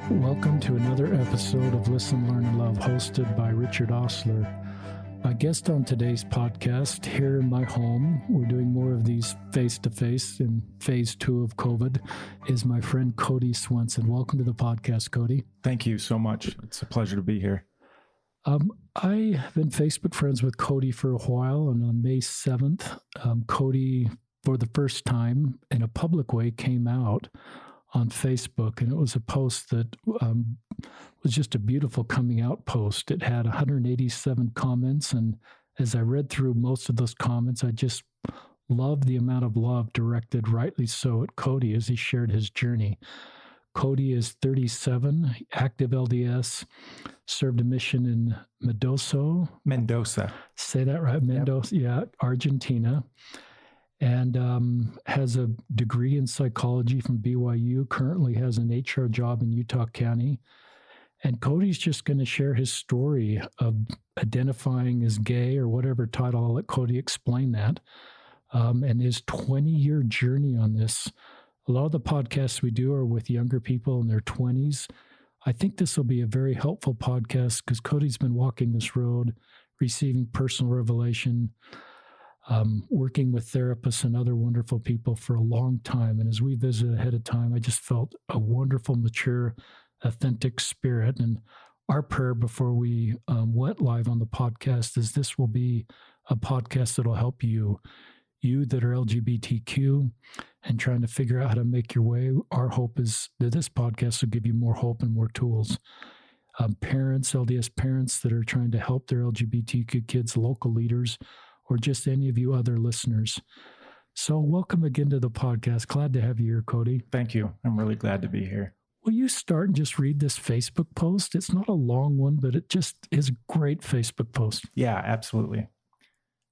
Welcome to another episode of Listen, Learn, and Love, hosted by Richard Osler. My guest on today's podcast, here in my home, we're doing more of these face-to-face in phase 2 of COVID, is my friend Cody Swensen. Welcome to the podcast, Cody. Thank you so much. It's a pleasure to be here. I have been Facebook friends with Cody for a while, and on May 7th, Cody, for the first time in a public way, came out on Facebook, and it was a post that was just a beautiful coming out post. It had 187 comments, and as I read through most of those comments, I just loved the amount of love directed, rightly so, at Cody as he shared his journey. Cody is 37, active LDS, served a mission in Mendoza. Say that right, Mendoza, yep. Yeah, Argentina. And has a degree in psychology from BYU, currently has an HR job in Utah County. And Cody's just going to share his story of identifying as gay, or whatever title. I'll let Cody explain that, and his 20-year journey on this. A lot of the podcasts we do are with younger people in their 20s. I think this will be a very helpful podcast because Cody's been walking this road, receiving personal revelation, working with therapists and other wonderful people for a long time. And as we visited ahead of time, I just felt a wonderful, mature, authentic spirit. And our prayer before we went live on the podcast is this will be a podcast that will help you that are LGBTQ and trying to figure out how to make your way. Our hope is that this podcast will give you more hope and more tools. Parents, LDS parents that are trying to help their LGBTQ kids, local leaders, or just any of you other listeners. So welcome again to the podcast. Glad to have you here, Cody. Thank you. I'm really glad to be here. Will you start and just read this Facebook post? It's not a long one, but it just is a great Facebook post. Yeah, absolutely.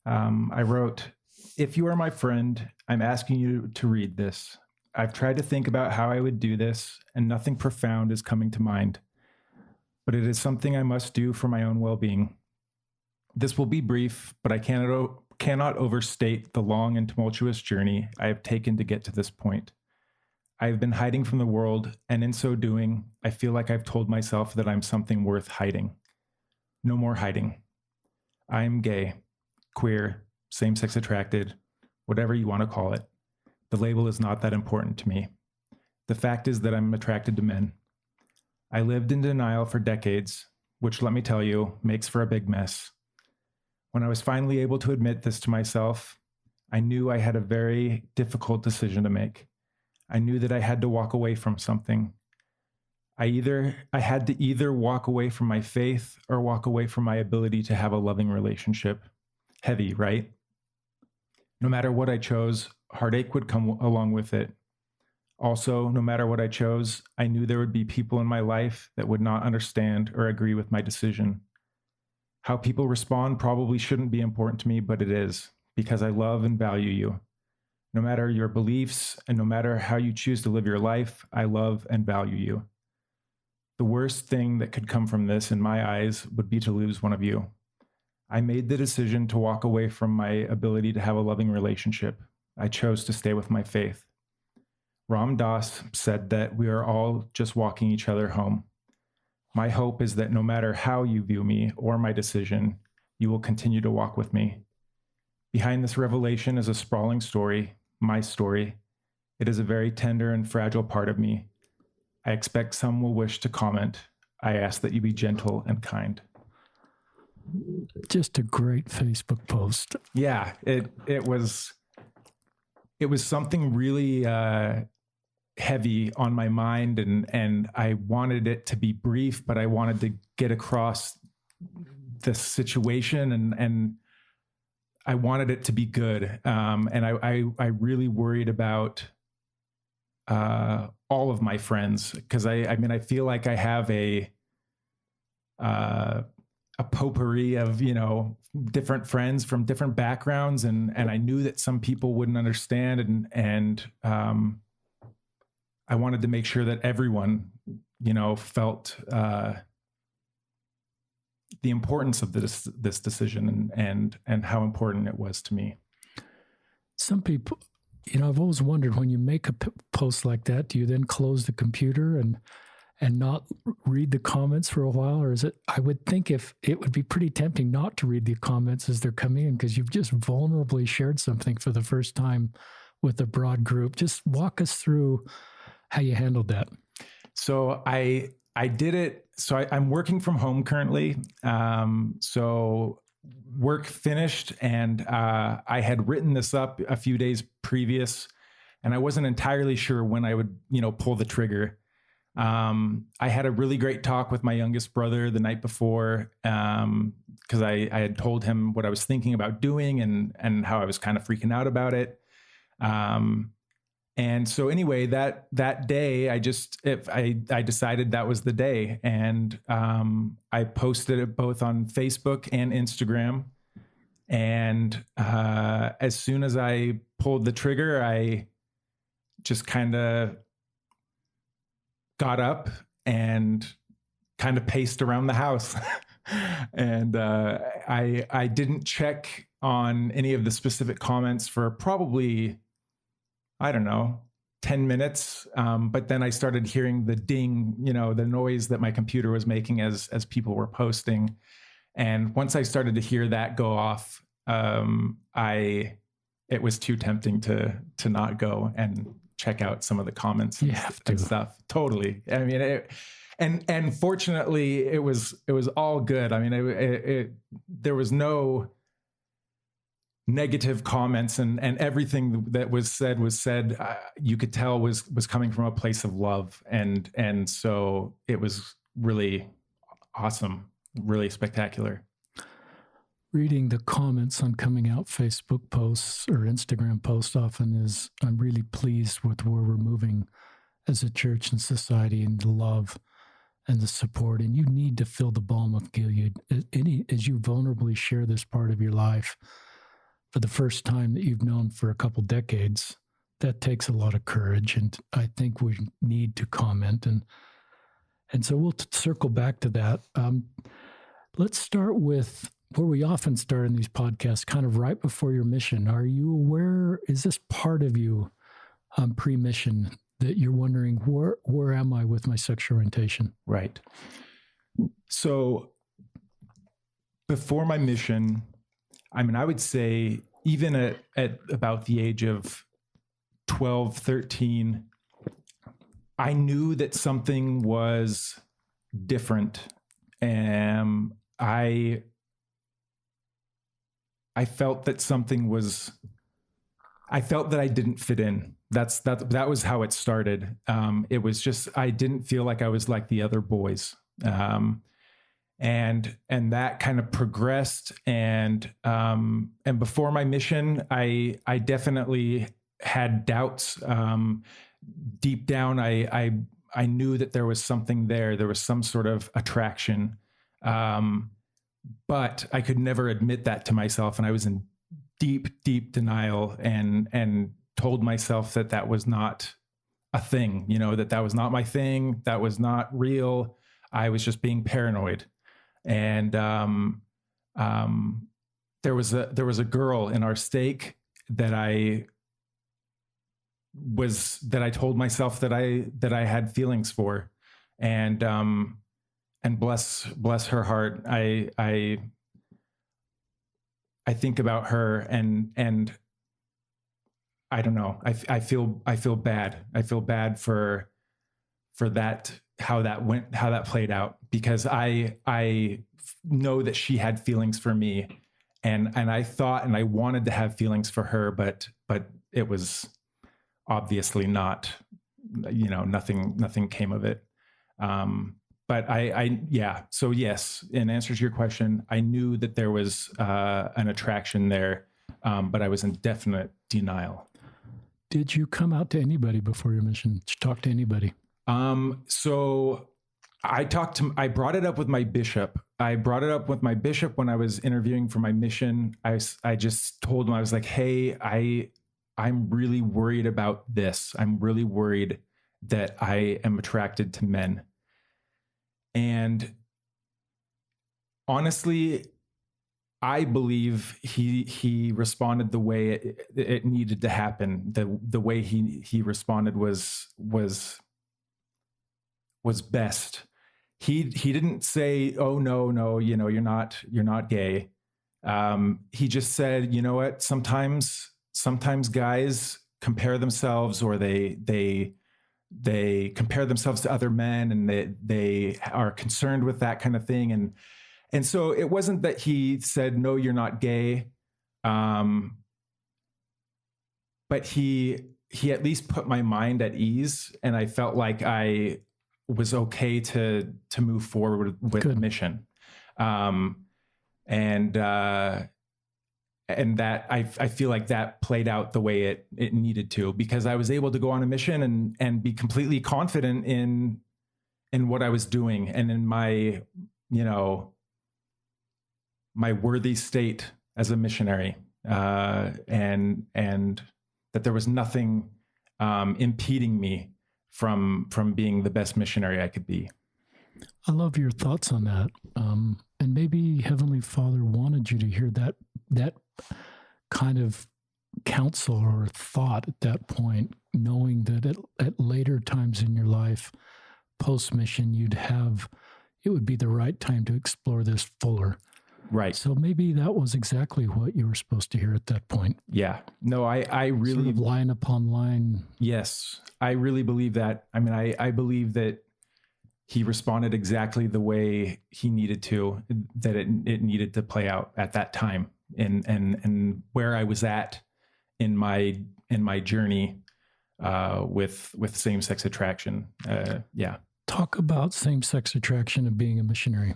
I wrote, "If you are my friend, I'm asking you to read this. I've tried to think about how I would do this, and nothing profound is coming to mind. But it is something I must do for my own well-being. This will be brief, but I cannot overstate the long and tumultuous journey I have taken to get to this point. I have been hiding from the world, and in so doing, I feel like I've told myself that I'm something worth hiding. No more hiding. I am gay, queer, same-sex attracted, whatever you want to call it. The label is not that important to me. The fact is that I'm attracted to men. I lived in denial for decades, which, let me tell you, makes for a big mess. When I was finally able to admit this to myself, I knew I had a very difficult decision to make. I knew that I had to walk away from something. I had to either walk away from my faith or walk away from my ability to have a loving relationship. Heavy, right? No matter what I chose, heartache would come along with it. Also, no matter what I chose, I knew there would be people in my life that would not understand or agree with my decision. How people respond probably shouldn't be important to me, but it is, because I love and value you. No matter your beliefs and no matter how you choose to live your life, I love and value you. The worst thing that could come from this, in my eyes, would be to lose one of you. I made the decision to walk away from my ability to have a loving relationship. I chose to stay with my faith. Ram Dass said that we are all just walking each other home. My hope is that no matter how you view me or my decision, you will continue to walk with me. Behind this revelation is a sprawling story, my story. It is a very tender and fragile part of me. I expect some will wish to comment. I ask that you be gentle and kind." Just a great Facebook post. Yeah, it was something really heavy on my mind, and I wanted it to be brief, but I wanted to get across the situation, and I wanted it to be good. And I really worried about all of my friends, because I feel like I have a potpourri of, different friends from different backgrounds. And I knew that some people wouldn't understand. And I wanted to make sure that everyone, felt the importance of this decision and how important it was to me. Some people, I've always wondered, when you make a post like that, do you then close the computer and and not read the comments for a while? Or is it, I would think if it would be pretty tempting not to read the comments as they're coming in, because you've just vulnerably shared something for the first time with a broad group. Just walk us through how you handled that. So I did it. So I'm working from home currently. So work finished, and I had written this up a few days previous, and I wasn't entirely sure when I would, pull the trigger. I had a really great talk with my youngest brother the night before, because I had told him what I was thinking about doing and how I was kind of freaking out about it. And so anyway, that day, I decided that was the day, and I posted it both on Facebook and Instagram. And as soon as I pulled the trigger, I just kind of got up and kind of paced around the house. And I didn't check on any of the specific comments for probably, I don't know, 10 minutes. But then I started hearing the ding, the noise that my computer was making as people were posting. And once I started to hear that go off, it was too tempting to not go and check out some of the comments and stuff. Totally. I mean, and fortunately it was all good. I mean, there was no negative comments, and everything that was said, you could tell was coming from a place of love. And so it was really awesome, really spectacular. Reading the comments on coming out Facebook posts or Instagram posts often I'm really pleased with where we're moving as a church and society, and the love and the support. And you need to feel the balm of Gilead as you vulnerably share this part of your life for the first time that you've known for a couple decades. That takes a lot of courage, and I think we need to comment. And so we'll circle back to that. Let's start with where we often start in these podcasts, kind of right before your mission. Are you aware, is this part of you pre-mission that you're wondering, where am I with my sexual orientation? Right. So before my mission, I mean, I would say even at about the age of 12, 13, I knew that something was different. And I felt that I felt that I didn't fit in. That was how it started. It was just, I didn't feel like I was like the other boys. And that kind of progressed. And before my mission, I definitely had doubts. Deep down, I knew that there was something there. There was some sort of attraction. But I could never admit that to myself. And I was in deep, deep denial and told myself that was not a thing, that was not my thing. That was not real. I was just being paranoid. And there was a girl in our stake that I told myself that I had feelings for. And bless her heart, I think about her and I don't know. I feel bad. I feel bad for that, how that played out, because I know that she had feelings for me, and I thought and I wanted to have feelings for her, but it was obviously not. Nothing came of it. But so yes, in answer to your question, I knew that there was an attraction there, but I was in definite denial. Did you come out to anybody before your mission? Did you talk to anybody? So I brought it up with my bishop. I brought it up with my bishop when I was interviewing for my mission. I just told him, I was like, hey, I'm really worried about this. I'm really worried that I am attracted to men. And honestly, I believe he responded the way it needed to happen. The way he responded was was best. He didn't say, "Oh no, you're not gay." He just said, "You know what? Sometimes guys compare themselves, or they compare themselves to other men, and they are concerned with that kind of thing." And so it wasn't that he said, "No, you're not gay," but he at least put my mind at ease, and I felt like I was okay to move forward with the mission. And that I feel like that played out the way it needed to, because I was able to go on a mission and be completely confident in what I was doing, and in my, my worthy state as a missionary, and that there was nothing impeding me from being the best missionary I could be. I love your thoughts on that. And maybe Heavenly Father wanted you to hear that kind of counsel or thought at that point, knowing that at later times in your life, post-mission, it would be the right time to explore this fuller. Right. So maybe that was exactly what you were supposed to hear at that point. Yeah. No, I really... Sort of line upon line. Yes. I really believe that. I mean, I believe that he responded exactly the way he needed to, that it needed to play out at that time, and where I was at in my journey with same-sex attraction. Yeah. Talk about same-sex attraction and being a missionary.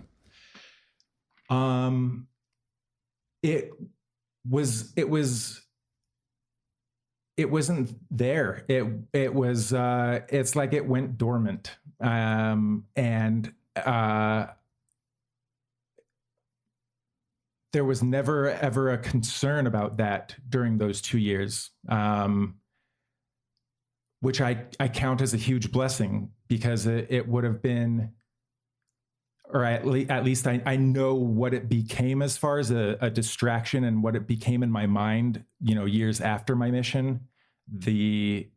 It wasn't there. It was, it's like it went dormant. And there was never, ever a concern about that during those 2 years, which I count as a huge blessing, because it would have been, or at least I know what it became as far as a distraction, and what it became in my mind, years after my mission, the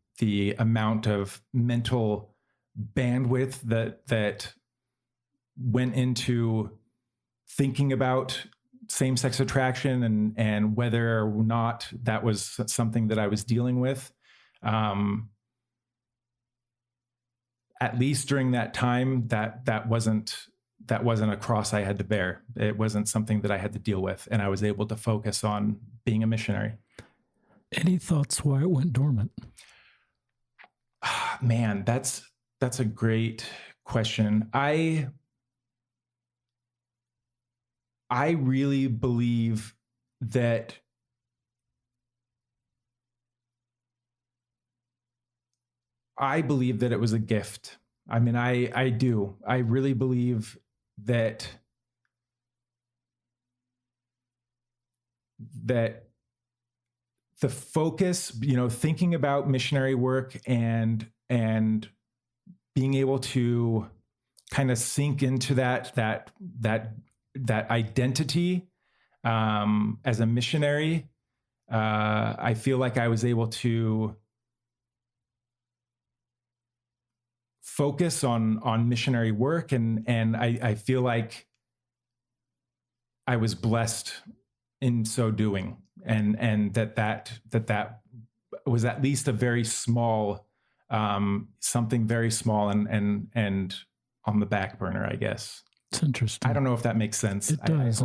amount of mental bandwidth that went into thinking about same-sex attraction and whether or not that was something that I was dealing with. At least during that time, that wasn't a cross I had to bear. It wasn't something that I had to deal with, and I was able to focus on being a missionary. Any thoughts why it went dormant? Man, that's a great question. I really believe that it was a gift. I mean, I do. I really believe that the focus, thinking about missionary work and being able to kind of sink into that identity as a missionary, I feel like I was able to focus on missionary work, and I feel like I was blessed in so doing, and that was at least a very small, something very small and on the back burner, I guess. It's interesting. I don't know if that makes sense. It does.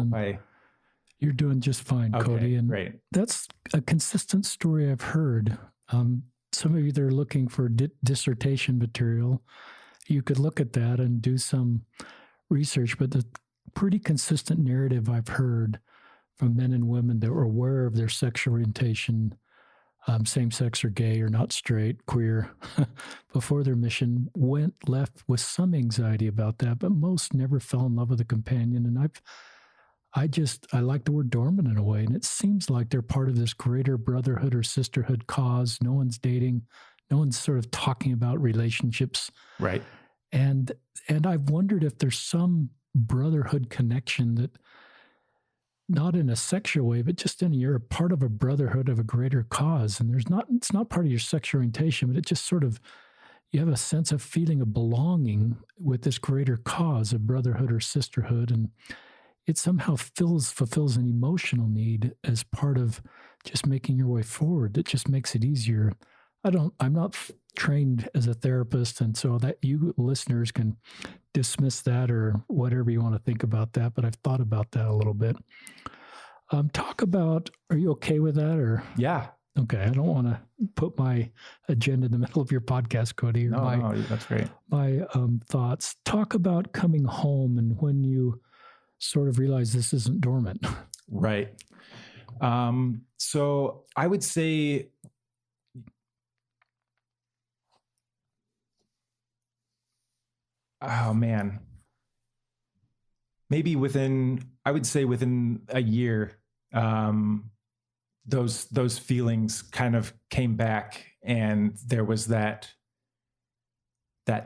You're doing just fine, okay, Cody. And great. That's a consistent story I've heard. Some of you that are looking for dissertation material, you could look at that and do some research, but the pretty consistent narrative I've heard from men and women that were aware of their sexual orientation, same-sex or gay or not straight, queer, before their mission, left with some anxiety about that, but most never fell in love with a companion. And I like the word dormant in a way, and it seems like they're part of this greater brotherhood or sisterhood cause. No one's dating, no one's sort of talking about relationships. Right. And I've wondered if there's some brotherhood connection that, not in a sexual way, but just you're a part of a brotherhood of a greater cause. And it's not part of your sexual orientation, but it just sort of, you have a sense of feeling of belonging with this greater cause of brotherhood or sisterhood. And it somehow fulfills an emotional need as part of just making your way forward. It just makes it easier. I'm not trained as a therapist, and so that you listeners can dismiss that or whatever you want to think about that, but I've thought about that a little bit. Talk about, are you okay with that? Or Yeah. Okay, I don't want to put my agenda in the middle of your podcast, Cody. Or No, that's great. My thoughts. Talk about coming home and when you sort of realize this isn't dormant. Right. So I would say, oh man, maybe within a year, those feelings kind of came back, and there was that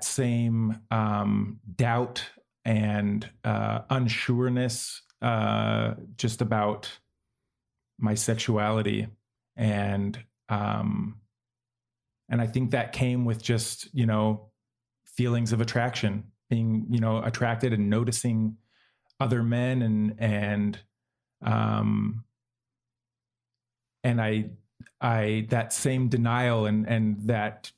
same doubt and unsureness just about my sexuality, and I think that came with just feelings of attraction, being attracted and noticing other men, and I that same denial and that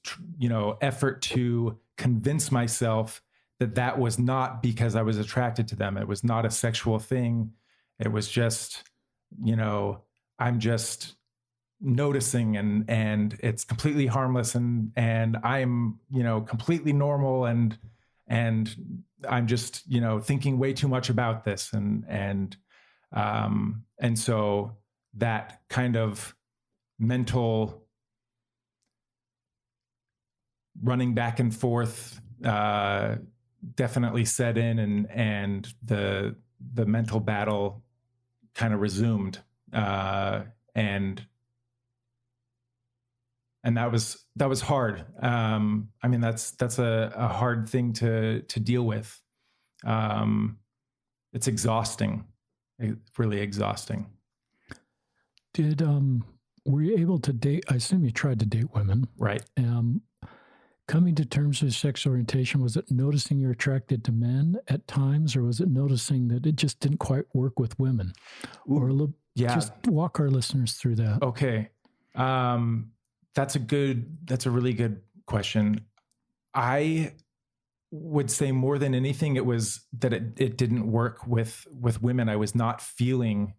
effort to convince myself that was not because I was attracted to them. It was not a sexual thing. It was just, I'm just noticing, and it's completely harmless, and I'm, completely normal, and I'm just, thinking way too much about this. And so that kind of mental running back and forth definitely set in, and the mental battle kind of resumed, and that was hard. I mean, that's a hard thing to deal with. It's exhausting, really exhausting. Were you able to date? I assume you tried to date women, right? Coming to terms with sex orientation, was it noticing you're attracted to men at times, or was it noticing that it just didn't quite work with women? Or just walk our listeners through that. Okay. That's a really good question. I would say more than anything, it was that it didn't work with women. I was not feeling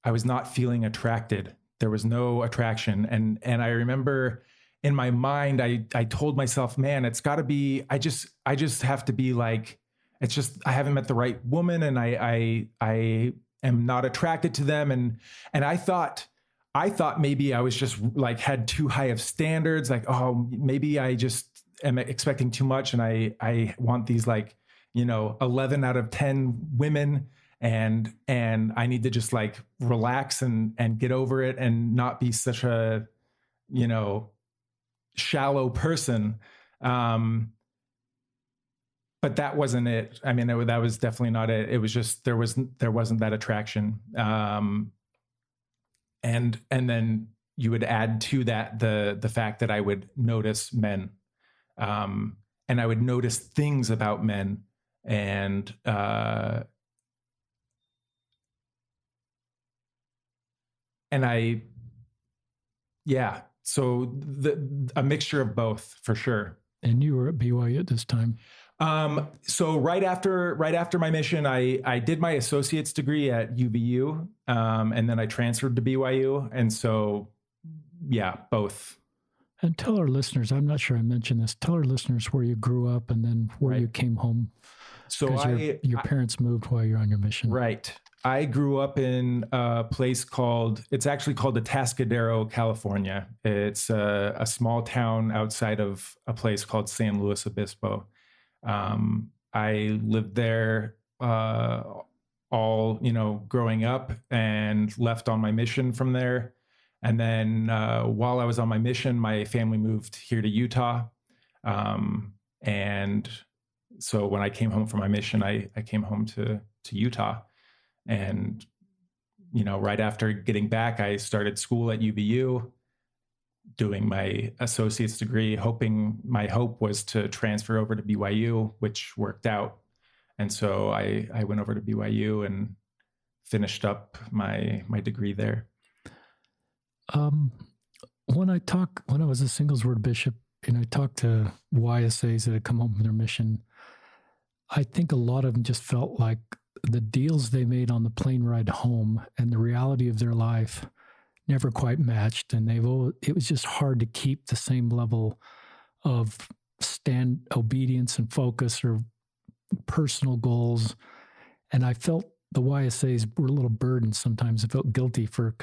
attracted. There was no attraction. And I remember in my mind, I told myself, man, it's gotta be, I just have to be like, it's just, I haven't met the right woman, and I am not attracted to them. And I thought maybe I was just like, had too high of standards. Like, oh, maybe I just am expecting too much. And I want these 11 out of 10 women. And I need to just like relax and get over it, and not be such a, shallow person. But that wasn't it. I mean, that was definitely not it. It was just, there wasn't that attraction. And then you would add to that the fact that I would notice men, and I would notice things about men, and so a mixture of both, for sure. And you were at BYU at this time. So right after my mission, I did my associate's degree at UVU, and then I transferred to BYU. And so, yeah, both. And tell our listeners, I'm not sure I mentioned this, tell our listeners where you grew up and then where you came home. So your parents moved while you're on your mission. Right. I grew up in a place it's actually called Atascadero, California. It's a small town outside of a place called San Luis Obispo. I lived there all growing up, and left on my mission from there. And then while I was on my mission, my family moved here to Utah. And so when I came home from my mission, I came home to Utah. And right after getting back, I started school at UVU. doing my associate's degree, my hope was to transfer over to BYU, which worked out. And so I went over to BYU and finished up my degree there. When I was a singles word bishop and I talked to YSAs that had come home from their mission, I think a lot of them just felt like the deals they made on the plane ride home and the reality of their life never quite matched. And it was just hard to keep the same level of obedience and focus or personal goals. And I felt the YSAs were a little burdened sometimes. I felt guilty for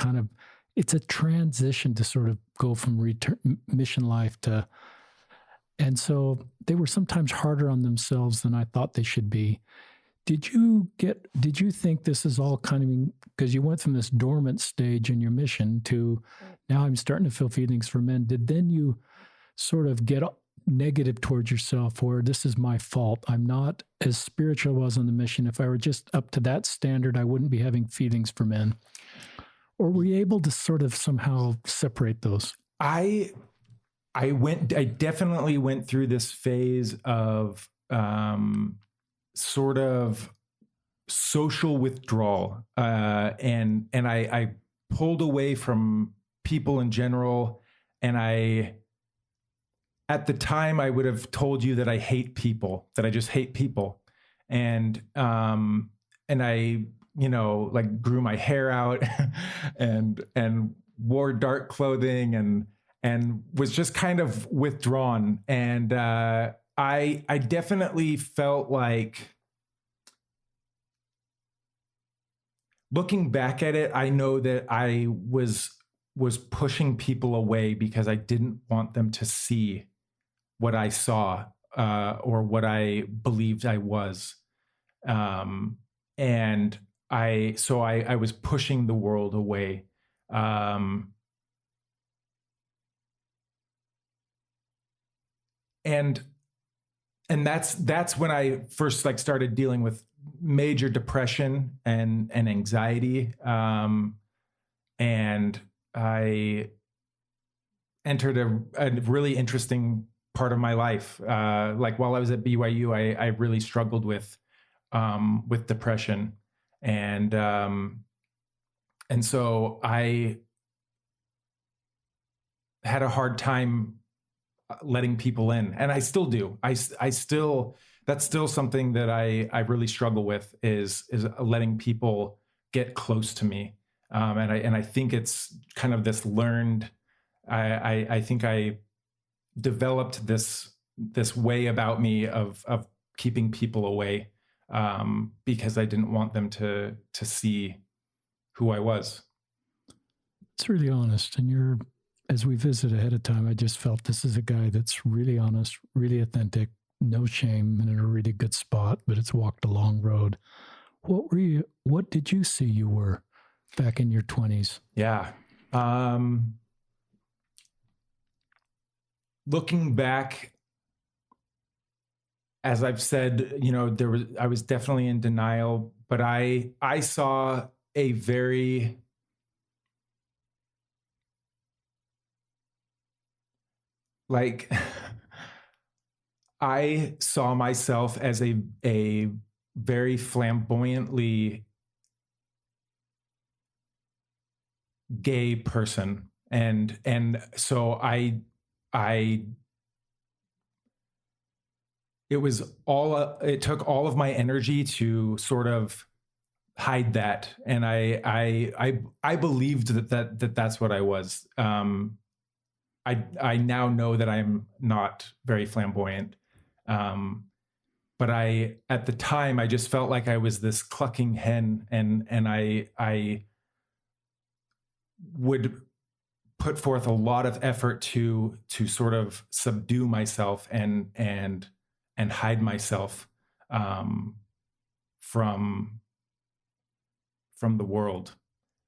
it's a transition to sort of go from mission life to, and so they were sometimes harder on themselves than I thought they should be. Did you think this is all because you went from this dormant stage in your mission to now I'm starting to feel feelings for men. Did then you sort of get negative towards yourself where this is my fault? I'm not as spiritual as I was on the mission. If I were just up to that standard, I wouldn't be having feelings for men. Or were you able to sort of somehow separate those? I definitely went through this phase of sort of social withdrawal, and I pulled away from people in general. And at the time, I would have told you that I hate people, that I just hate people, and I grew my hair out and wore dark clothing and was just kind of withdrawn. And I definitely felt like, looking back at it, I know that I was pushing people away because I didn't want them to see what I saw or what I believed I was. And I was pushing the world away. And that's when I first started dealing with major depression and anxiety. And I entered a really interesting part of my life. While I was at BYU, I really struggled with depression. And so I had a hard time letting people in, and I still do. That's still something that I really struggle with is letting people get close to me. And I think it's kind of this learned, I think I developed this way about me of keeping people away, because I didn't want them to see who I was. It's really honest. And as we visited ahead of time, I just felt this is a guy that's really honest, really authentic, no shame, and in a really good spot, but it's walked a long road. What did you see you were back in your 20s? Yeah. Looking back, as I've said, I was definitely in denial, but I saw a very I saw myself as a very flamboyantly gay person. And so it took all of my energy to sort of hide that. And I believed that's what I was. I now know that I'm not very flamboyant. But at the time, I just felt like I was this clucking hen, and I would put forth a lot of effort to sort of subdue myself and hide myself from the world.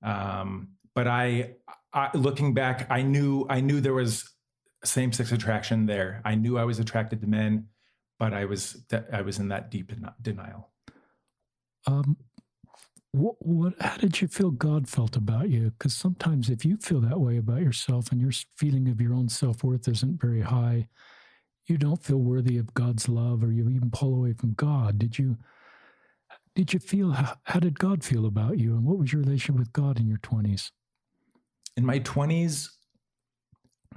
But I looking back, I knew there was same-sex attraction there. I knew I was attracted to men, but I was in that deep denial. How did you feel God felt about you? Because sometimes if you feel that way about yourself and your feeling of your own self-worth isn't very high, you don't feel worthy of God's love, or you even pull away from God. Did you feel, how did God feel about you? And what was your relation with God in your 20s? In my 20s,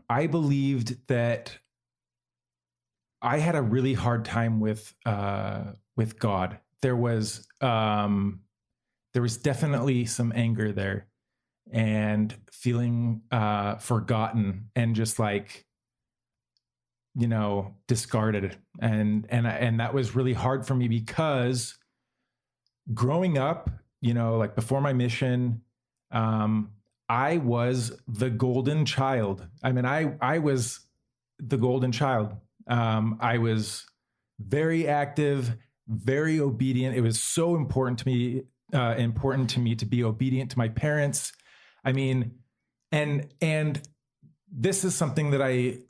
I believed that I had a really hard time with God. There was definitely some anger there, and feeling forgotten and just like, discarded, and that was really hard for me, because growing up, like before my mission, I was the golden child. I mean, I was the golden child. I was very active, very obedient. It was so important to me to be obedient to my parents. I mean, and this is something that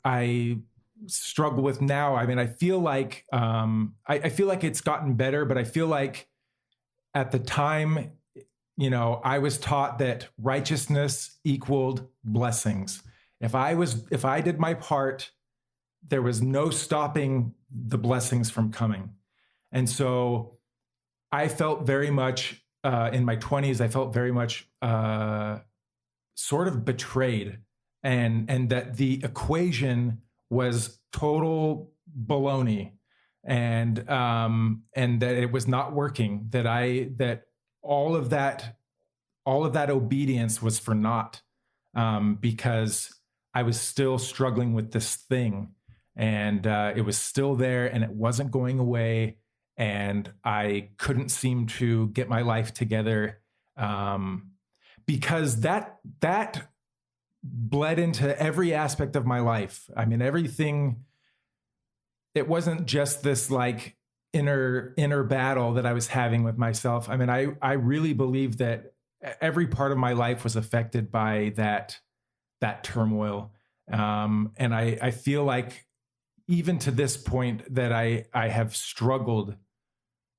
I struggle with now. I mean, I feel like I feel like it's gotten better, but I feel like at the time, I was taught that righteousness equaled blessings. If I did my part, there was no stopping the blessings from coming. And so I felt very much in my 20s, I felt very much sort of betrayed, and that the equation was total baloney, and that it was not working, that all of that obedience was for naught, because I was still struggling with this thing, and it was still there, and it wasn't going away, and I couldn't seem to get my life together, because that bled into every aspect of my life. I mean, everything. It wasn't just this like inner battle that I was having with myself. I mean, I really believe that every part of my life was affected by that turmoil, and I feel like even to this point that I have struggled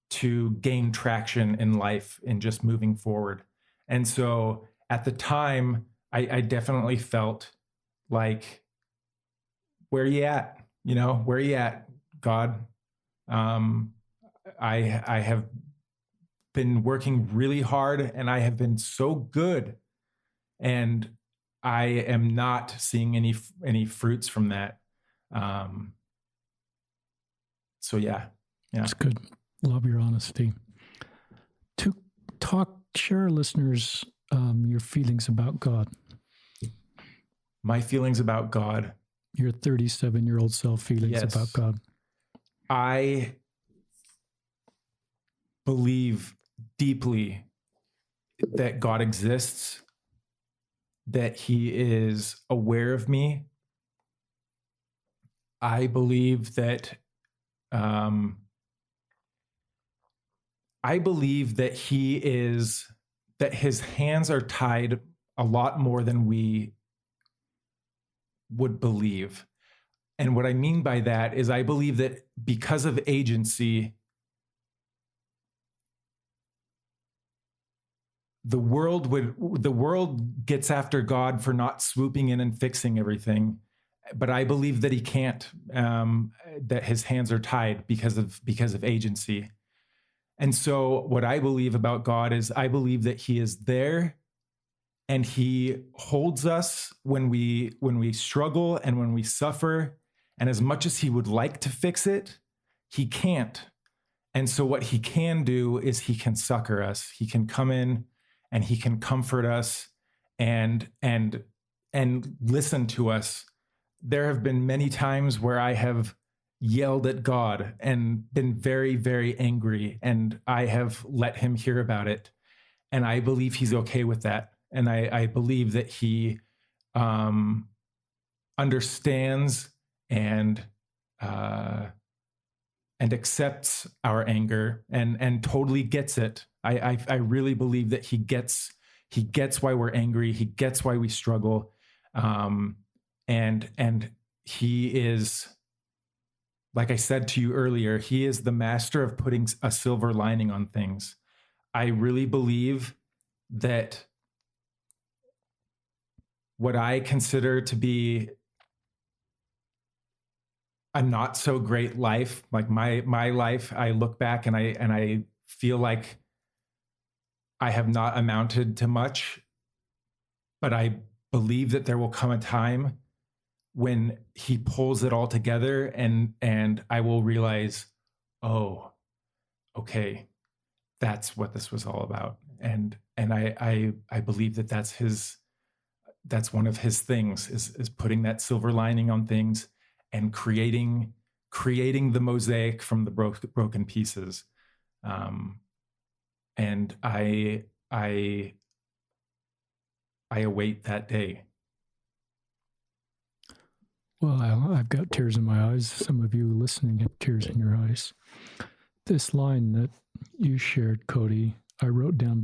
to gain traction in life and just moving forward. And so at the time, I definitely felt like, where you at? Where you at, God? I have been working really hard, and I have been so good, and I am not seeing any fruits from that. So yeah. It's good. Love your honesty. To share our listeners your feelings about God. My feelings about God. Your 37-year-old self feelings about God. I believe deeply that God exists, that He is aware of me. I believe that that His hands are tied a lot more than we would believe. And what I mean by that is, I believe that because of agency, the world gets after God for not swooping in and fixing everything. But I believe that He can't, that His hands are tied because of agency. And so what I believe about God is, I believe that He is there, and He holds us when we struggle and when we suffer. And as much as He would like to fix it, He can't. And so what He can do is He can succor us. He can come in and He can comfort us and listen to us. There have been many times where I have yelled at God and been very, very angry, and I have let Him hear about it. And I believe He's okay with that. And I believe that He understands and accepts our anger and totally gets it. I really believe that He gets why we're angry. He gets why we struggle. And He is, like I said to you earlier, He is the master of putting a silver lining on things. I really believe that what I consider to be a not so great life, like my life, I look back and I feel like I have not amounted to much, but I believe that there will come a time when he pulls it all together and I will realize, oh, okay, that's what this was all about. And I believe that that's one of his things is putting that silver lining on things and creating the mosaic from the broken pieces. And I await that day. Well, I've got tears in my eyes. Some of you listening have tears in your eyes. This line that you shared, Cody, I wrote down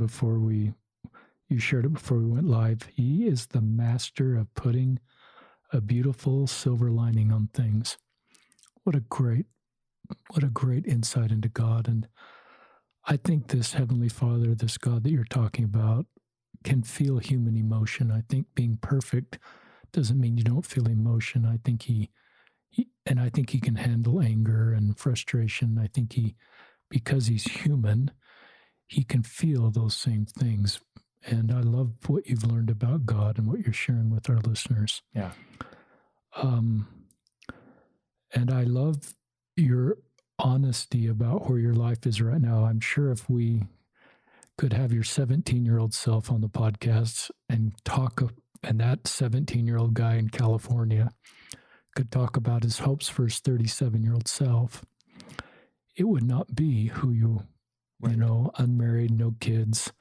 you shared it before we went live. He is the master of putting a beautiful silver lining on things. What a great insight into God. And I think this Heavenly Father, this God that you're talking about, can feel human emotion. I think being perfect doesn't mean you don't feel emotion. I think he can handle anger and frustration. I think because he's human, he can feel those same things. And I love what you've learned about God and what you're sharing with our listeners. Yeah. And I love your honesty about where your life is right now. I'm sure if we could have your 17-year-old self on the podcast and that 17-year-old guy in California could talk about his hopes for his 37-year-old self, it would not be who Right. Unmarried, no kids.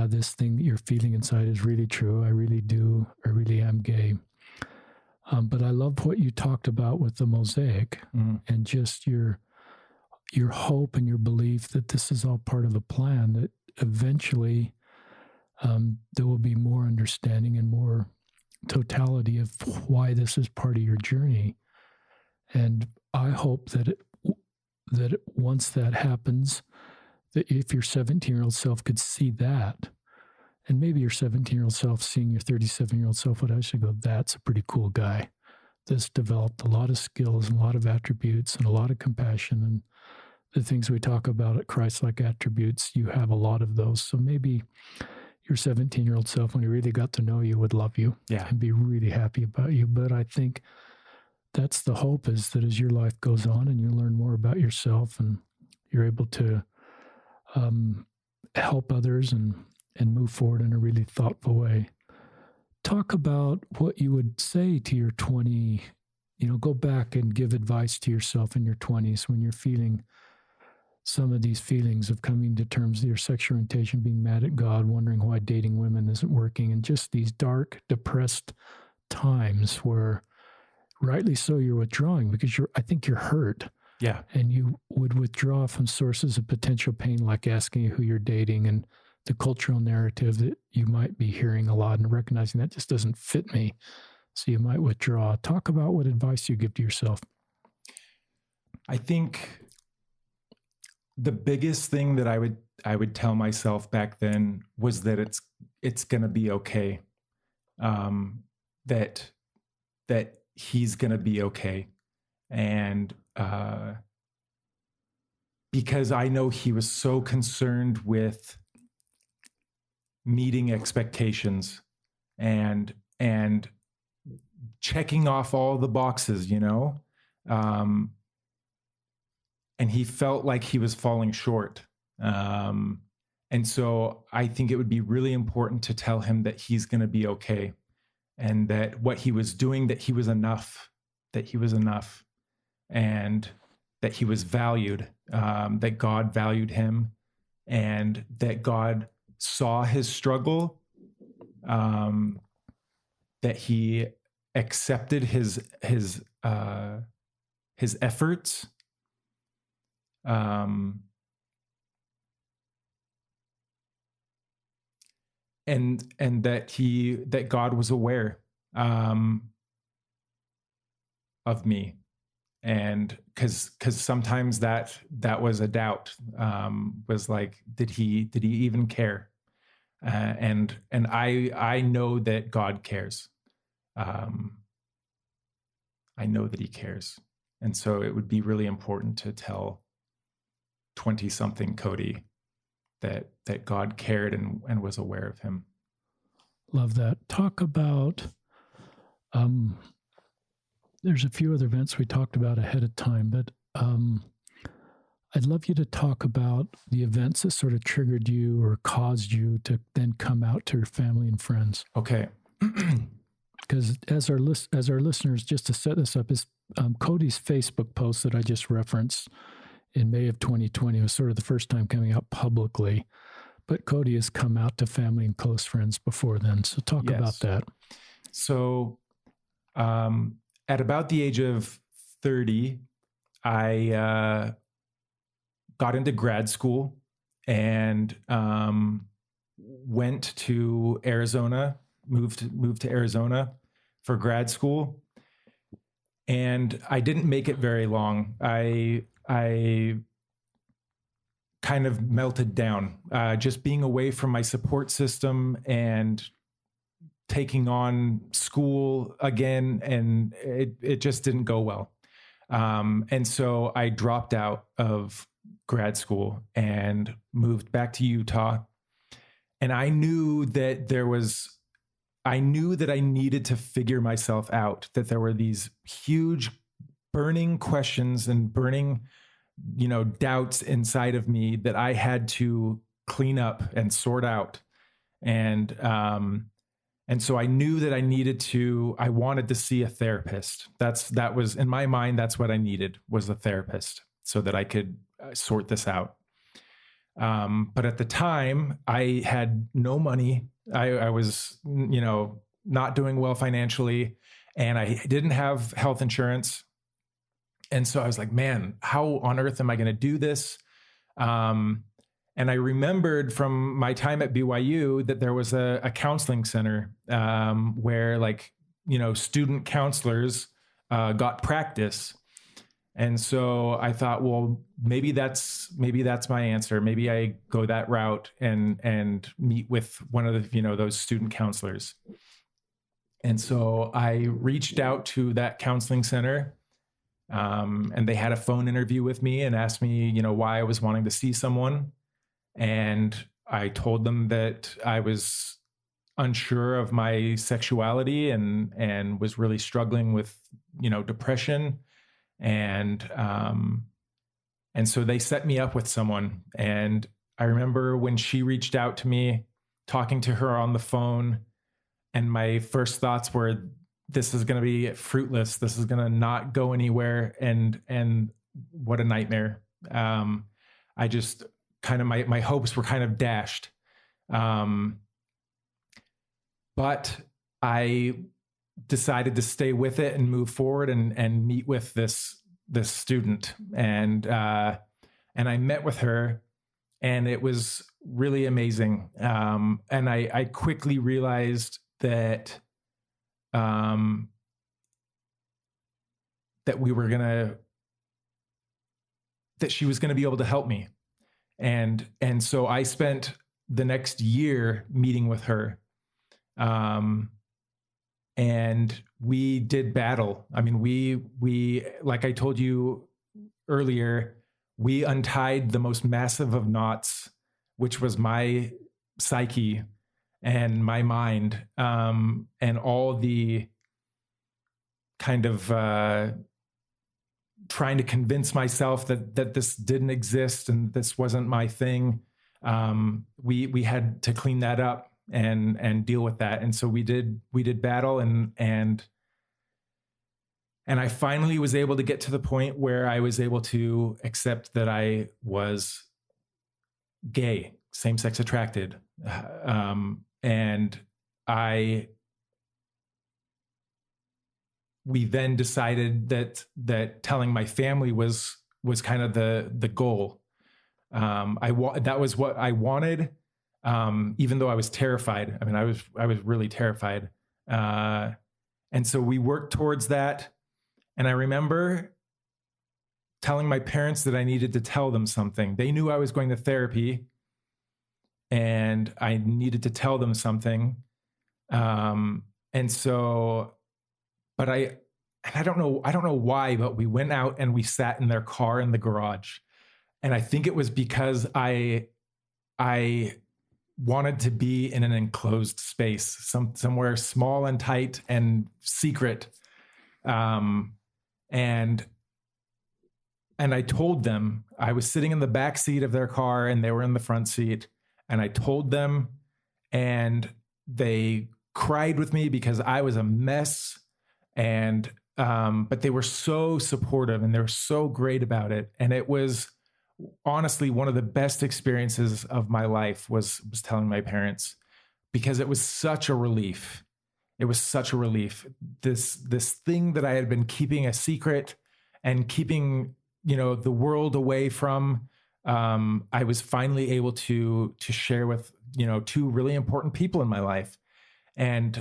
This thing that you're feeling inside is really true. I really am gay. But I love what you talked about with the mosaic and just your hope and your belief that this is all part of a plan, that eventually there will be more understanding and more totality of why this is part of your journey. And I hope that once that happens, that if your 17-year-old self could see that, and maybe your 17-year-old self seeing your 37-year-old self would actually go, that's a pretty cool guy that's developed a lot of skills and a lot of attributes and a lot of compassion. And the things we talk about at Christ-like attributes, you have a lot of those. So maybe your 17-year-old self, when he really got to know you, would love you and be really happy about you. But I think that's the hope, is that as your life goes on and you learn more about yourself and you're able to help others and move forward in a really thoughtful way. Talk about what you would say to your 20, go back and give advice to yourself in your 20s when you're feeling some of these feelings of coming to terms with your sexual orientation, being mad at God, wondering why dating women isn't working, and just these dark, depressed times where, rightly so, you're withdrawing because I think you're hurt. Yeah. And you would withdraw from sources of potential pain, like asking who you're dating and the cultural narrative that you might be hearing a lot, and recognizing that just doesn't fit me. So you might withdraw. Talk about what advice you give to yourself. I think the biggest thing that I would tell myself back then was that it's going to be okay. That he's going to be okay. And because I know he was so concerned with meeting expectations and checking off all the boxes, and he felt like he was falling short. And so I think it would be really important to tell him that he's going to be okay, and that what he was doing, that he was enough, and that he was valued, that God valued him, and that God saw his struggle, that he accepted his efforts, and that God was aware of me, And because sometimes that was a doubt, was like, did he even care? And I know that God cares. I know that he cares. And so it would be really important to tell 20-something Cody that God cared and was aware of him. Love that. Talk about, there's a few other events we talked about ahead of time, but I'd love you to talk about the events that sort of triggered you or caused you to then come out to your family and friends. Okay. Because as our listeners, just to set this up, is Cody's Facebook post that I just referenced in May of 2020 was sort of the first time coming out publicly. But Cody has come out to family and close friends before then. So talk about that. So at about the age of 30, I got into grad school and went to Arizona, moved to Arizona for grad school. And I didn't make it very long. I kind of melted down, just being away from my support system and taking on school again. And it just didn't go well. And so I dropped out of grad school and moved back to Utah. And I knew that I needed to figure myself out, that there were these huge burning questions and burning, doubts inside of me that I had to clean up and sort out. And so I knew that I wanted to see a therapist. That was in my mind, that's what I needed, was a therapist so that I could sort this out. But at the time I had no money. I was, not doing well financially, and I didn't have health insurance. And so I was like, man, how on earth am I going to do this? And I remembered from my time at BYU that there was a counseling center where student counselors got practice. And so I thought, well, maybe that's my answer. Maybe I go that route and meet with one of the, those student counselors. And so I reached out to that counseling center, and they had a phone interview with me and asked me, why I was wanting to see someone. And I told them that I was unsure of my sexuality and was really struggling with, depression. And so they set me up with someone. And I remember when she reached out to me, talking to her on the phone, and my first thoughts were, this is going to be fruitless. This is going to not go anywhere. And what a nightmare. I just kind of, my hopes were kind of dashed. But I decided to stay with it and move forward and meet with this student. And I met with her, and it was really amazing. And I quickly realized that that she was going to be able to help me. And so I spent the next year meeting with her. And we did battle. I mean, we, like I told you earlier, we untied the most massive of knots, which was my psyche and my mind, and all the kind of trying to convince myself that this didn't exist and this wasn't my thing. We had to clean that up and deal with that. And so we did battle, and I finally was able to get to the point where I was able to accept that I was gay, same-sex attracted. And we then decided that telling my family was kind of the goal. That was what I wanted. Even though I was terrified. I mean, I was really terrified. And so we worked towards that. And I remember telling my parents that I needed to tell them something. They knew I was going to therapy and I needed to tell them something. And so, but I don't know why, but we went out and we sat in their car in the garage. And I think it was because I wanted to be in an enclosed space, somewhere small and tight and secret. And I told them, I was sitting in the back seat of their car and they were in the front seat. And I told them, and they cried with me because I was a mess. And, but they were so supportive and they were so great about it. And it was honestly one of the best experiences of my life was telling my parents, because it was such a relief. It was such a relief. This thing that I had been keeping a secret and keeping, the world away from, I was finally able to share with, two really important people in my life. And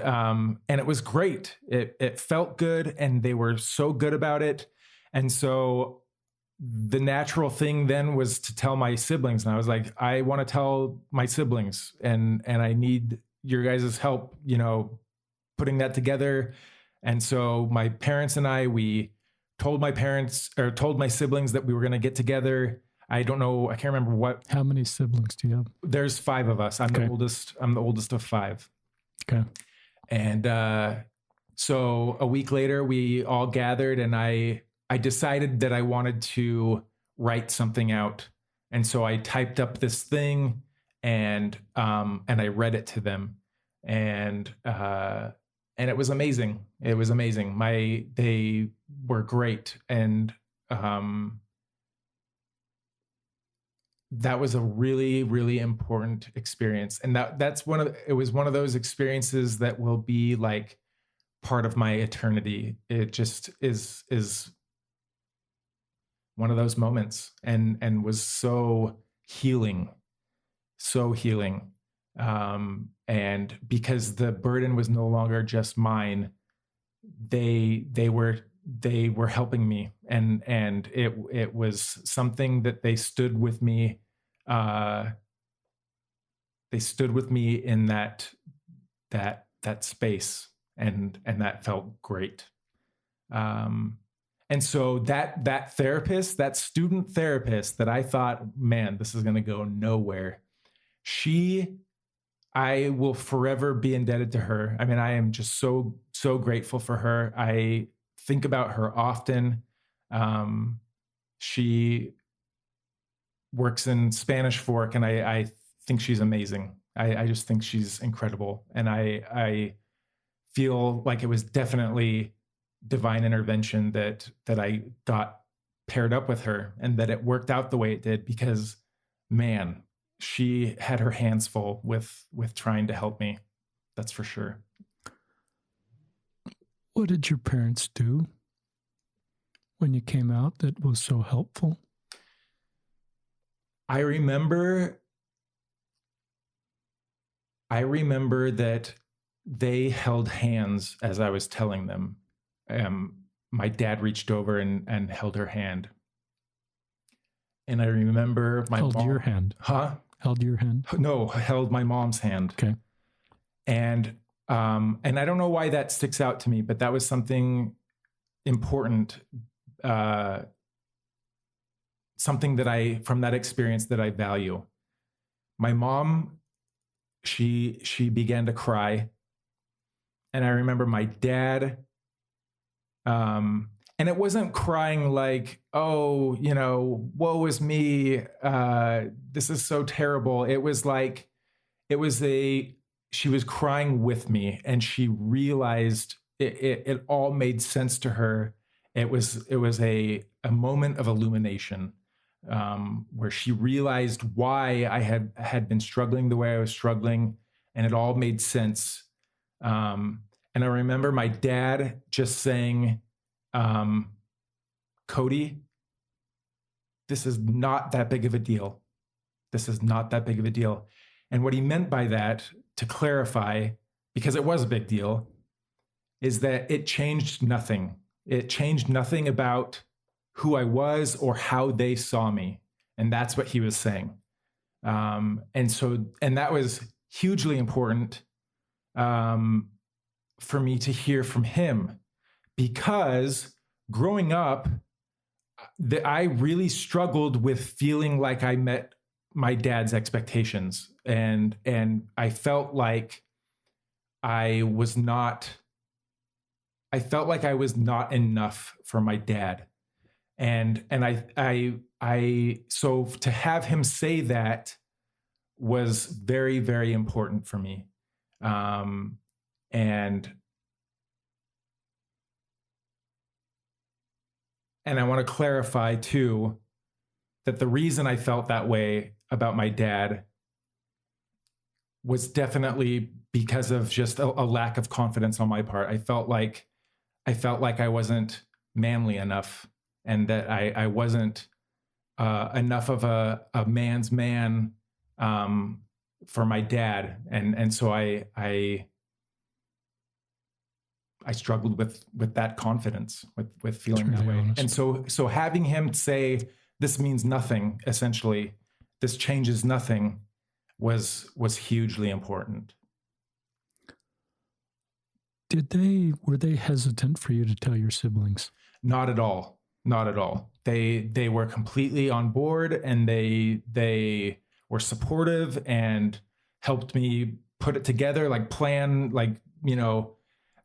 it was great. It felt good and they were so good about it. And so the natural thing then was to tell my siblings. And I was like, I want to tell my siblings and I need your guys' help, putting that together. And so my parents and we told my siblings that we were going to get together. I don't know. I can't remember what. How many siblings do you have? There's 5 of us. I'm the oldest. I'm the oldest of 5. Okay. And so a week later, we all gathered and I decided that I wanted to write something out. And so I typed up this thing and I read it to them. And it was amazing. It was amazing. They were great. And that was a really, really important experience. And it was one of those experiences that will be like part of my eternity. It just is one of those moments and was so healing. And because the burden was no longer just mine, they were helping me and it was something that they stood with me. They stood with me in that space and that felt great. And so that therapist, that student therapist that I thought, man, this is going to go nowhere. I will forever be indebted to her. I mean, I am just so grateful for her. I think about her often. She works in Spanish Fork and I think she's amazing. I just think she's incredible. And I feel like it was definitely divine intervention that I got paired up with her and that it worked out the way it did, because man, she had her hands full with trying to help me. That's for sure. What did your parents do when you came out that was so helpful? I remember that they held hands as I was telling them. My dad reached over and held her hand. And I remember my held mom, your hand. Huh? Held your hand? No, held my mom's hand. Okay. And I don't know why that sticks out to me, but that was something important. Something that from that experience that I value. My mom, she began to cry. And I remember my dad, and it wasn't crying like, oh, woe is me. This is so terrible. It was like, she was crying with me and she realized it all made sense to her. It was a moment of illumination, where she realized why I had been struggling the way I was struggling, and it all made sense. And I remember my dad just saying, Cody, this is not that big of a deal. This is not that big of a deal. And what he meant by that, to clarify, because it was a big deal, is that it changed nothing. It changed nothing about who I was or how they saw me. And that's what he was saying. And that was hugely important for me to hear from him, because growing up, I really struggled with feeling like I met my dad's expectations. And I felt like I felt like I was not enough for my dad. And so to have him say that was very, very important for me. And I want to clarify too, that the reason I felt that way about my dad was definitely because of just a lack of confidence on my part. I felt like I wasn't manly enough, and that I wasn't enough of a man's man for my dad. And so I struggled with that confidence, with feeling that way. Honest. And so having him say, this means nothing, essentially, this changes nothing, was hugely important. Were they hesitant for you to tell your siblings? Not at all. Not at all. They were completely on board, and they were supportive and helped me put it together, like plan, like,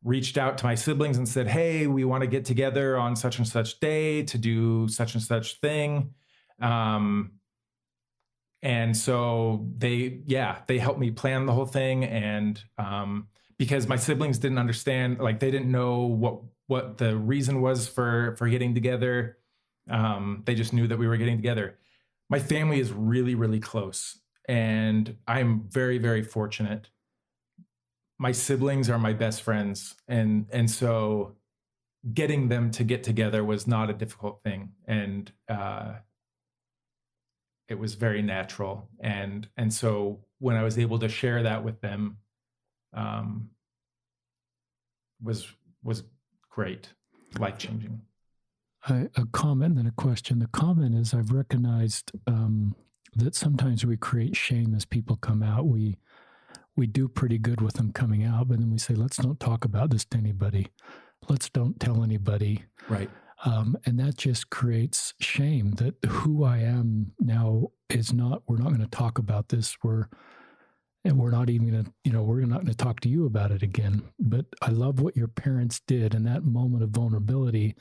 reached out to my siblings and said, hey, we want to get together on such and such day to do such and such thing. And so they helped me plan the whole thing. And because my siblings didn't understand, like, they didn't know what the reason was for getting together. They just knew that we were getting together. My family is really, really close, and I'm very, very fortunate. My siblings are my best friends. And so getting them to get together was not a difficult thing. And it was very natural. And so when I was able to share that with them, was great, life-changing. A comment and a question. The comment is, I've recognized that sometimes we create shame as people come out. We do pretty good with them coming out, but then we say, let's don't talk about this to anybody. Let's don't tell anybody. Right. And that just creates shame, that who I am now is not, we're not going to talk about this. We're not even going to, we're not going to talk to you about it again. But I love what your parents did in that moment of vulnerability.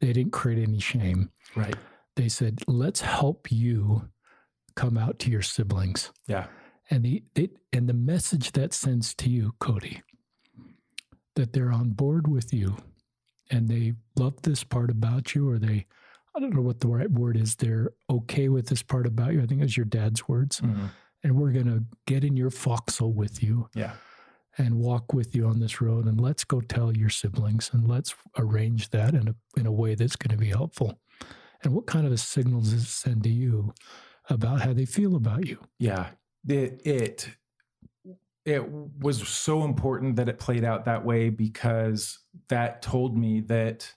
They didn't create any shame. Right. They said, let's help you come out to your siblings. Yeah. And the message that sends to you, Cody, that they're on board with you and they love this part about you, or I don't know what the right word is, they're okay with this part about you. I think it's your dad's words. Mm-hmm. And we're going to get in your foxhole with you. Yeah. And walk with you on this road, and let's go tell your siblings, and let's arrange that in a way that's going to be helpful. And what kind of a signal does it send to you about how they feel about you? Yeah. It was so important that it played out that way, because that told me that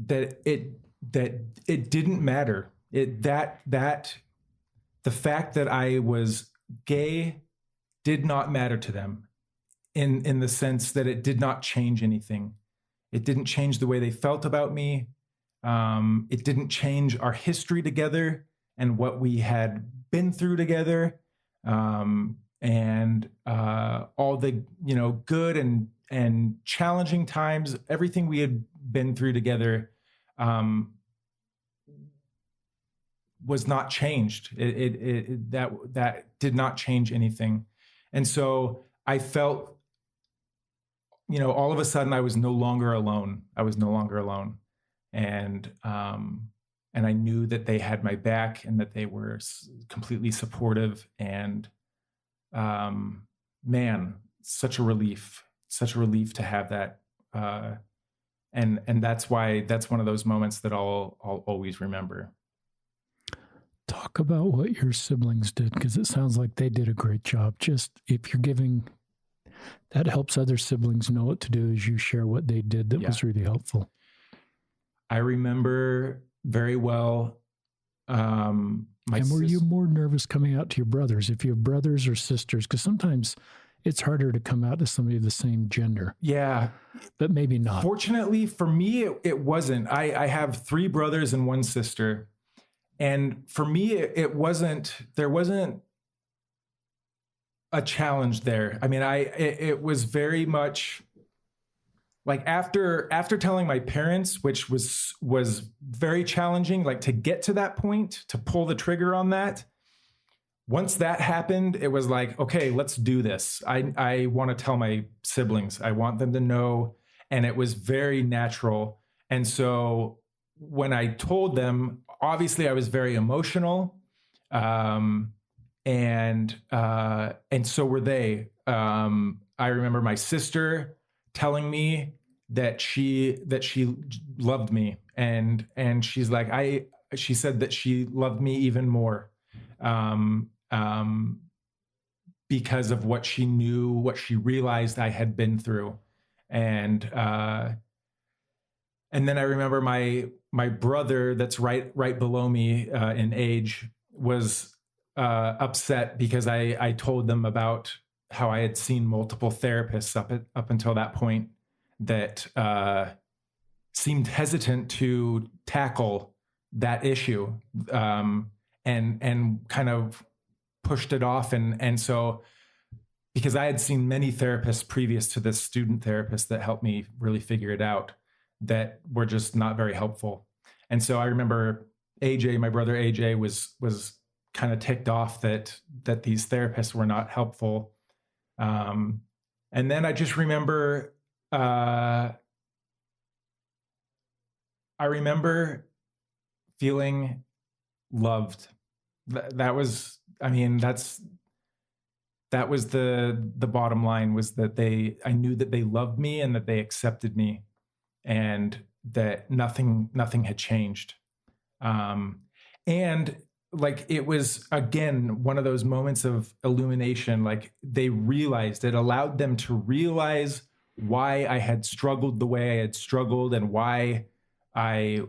it didn't matter. That the fact that I was gay did not matter to them, in the sense that it did not change anything. It didn't change the way they felt about me. It didn't change our history together and what we had been through together. And all the, good and challenging times, everything we had been through together, was not changed. That did not change anything. And so I felt, all of a sudden I was no longer alone. And I knew that they had my back and that they were completely supportive. And man, such a relief to have that. And that's why that's one of those moments that I'll always remember. Talk about what your siblings did, because it sounds like they did a great job. Just if you're giving That helps other siblings know what to do as you share what they did. That was really helpful. I remember very well. And were you more nervous coming out to your brothers, if you have brothers or sisters? Because sometimes it's harder to come out to somebody of the same gender. Yeah. But maybe not. Fortunately for me, it wasn't. I have 3 brothers and 1 sister. And for me, there wasn't a challenge there. I mean, it was very much like after telling my parents, which was very challenging, like to get to that point, to pull the trigger on that. Once that happened, it was like, okay, let's do this. I want to tell my siblings. I want them to know. And it was very natural. And so when I told them, obviously I was very emotional. And so were they. I remember my sister telling me that she loved me. And she's like, she said that she loved me even more. Because of what she knew, what she realized I had been through. And then I remember my brother that's right below me in age was upset because I told them about how I had seen multiple therapists up until that point that seemed hesitant to tackle that issue, and kind of pushed it off. And so, because I had seen many therapists previous to this student therapist that helped me really figure it out, that were just not very helpful. And so I remember AJ, my brother AJ, was kind of ticked off that these therapists were not helpful. And then I just remember, I remember feeling loved. That was, I mean, that was the bottom line, was that I knew that they loved me and that they accepted me, and that nothing had changed. And like, it was, again, one of those moments of illumination. Like, they realized, it allowed them to realize why I had struggled the way I had struggled, and why I,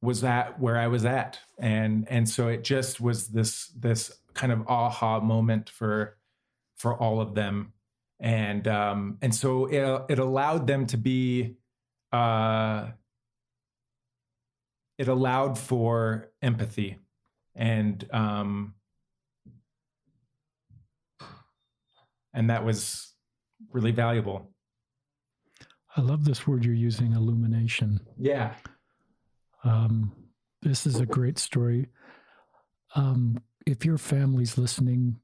was at where I was at. And so it just was this kind of aha moment for all of them. And so it allowed them to be, it allowed for empathy, and that was really valuable. I love this word you're using, illumination. Yeah. This is a great story. If your family's listening,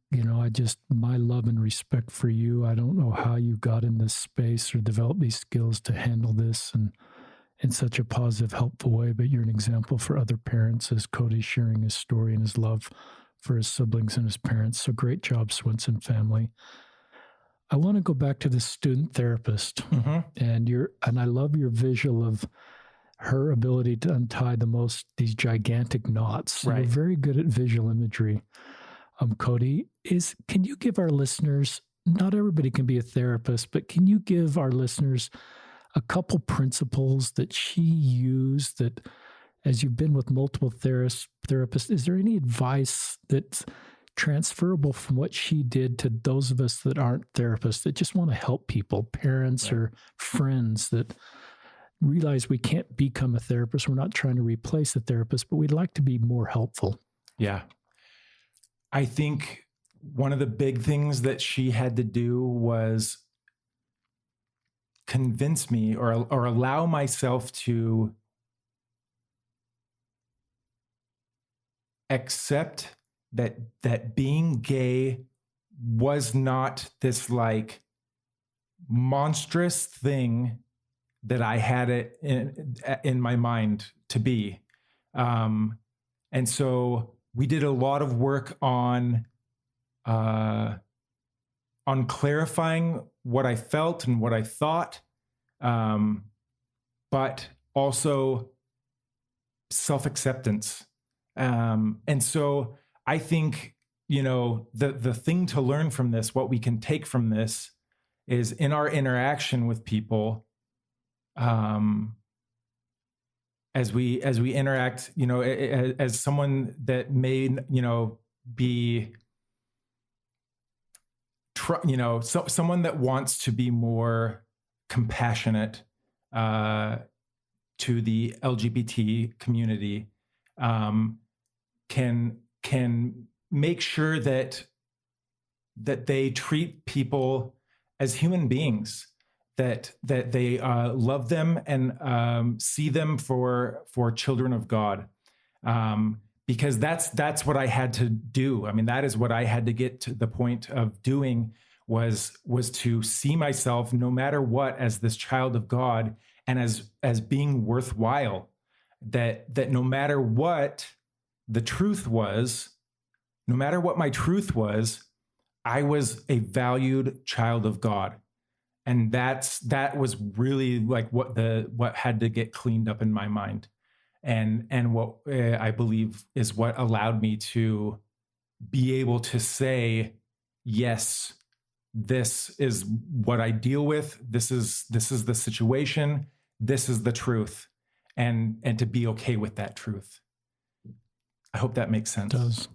my love and respect for you. I don't know how you got in this space or developed these skills to handle this and in such a positive, helpful way, but you're an example for other parents, as Cody's sharing his story and his love for his siblings and his parents. So great job, Swensen family. I want to go back to the student therapist, and I love your visual of her ability to untie these gigantic knots. Right. You're very good at visual imagery. Cody, can you give our listeners, not everybody can be a therapist, but can you give our listeners a couple principles that she used, that as you've been with multiple therapists, is there any advice that's transferable from what she did to those of us that aren't therapists, that just want to help people, parents or friends that realize we can't become a therapist? We're not trying to replace a therapist, but we'd like to be more helpful. Yeah. I think one of the big things that she had to do was convince me or allow myself to accept that being gay was not this like monstrous thing that I had it in my mind to be. And so we did a lot of work on clarifying what I felt and what I thought, but also self-acceptance. And so I think the thing to learn from this, what we can take from this, is in our interaction with people, as we interact, as someone that may, be, someone that wants to be more compassionate to the LGBT community, can make sure that they treat people as human beings, that they love them and see them for children of God, because that's what I had to do. I mean, that is what I had to get to the point of doing, was to see myself, no matter what, as this child of God, and as being worthwhile. That no matter what the truth was, no matter what my truth was, I was a valued child of God. And that was really like what had to get cleaned up in my mind, and what I believe is what allowed me to be able to say, yes, this is what I deal with. This is the situation. This is the truth, and to be okay with that truth. I hope that makes sense. It does.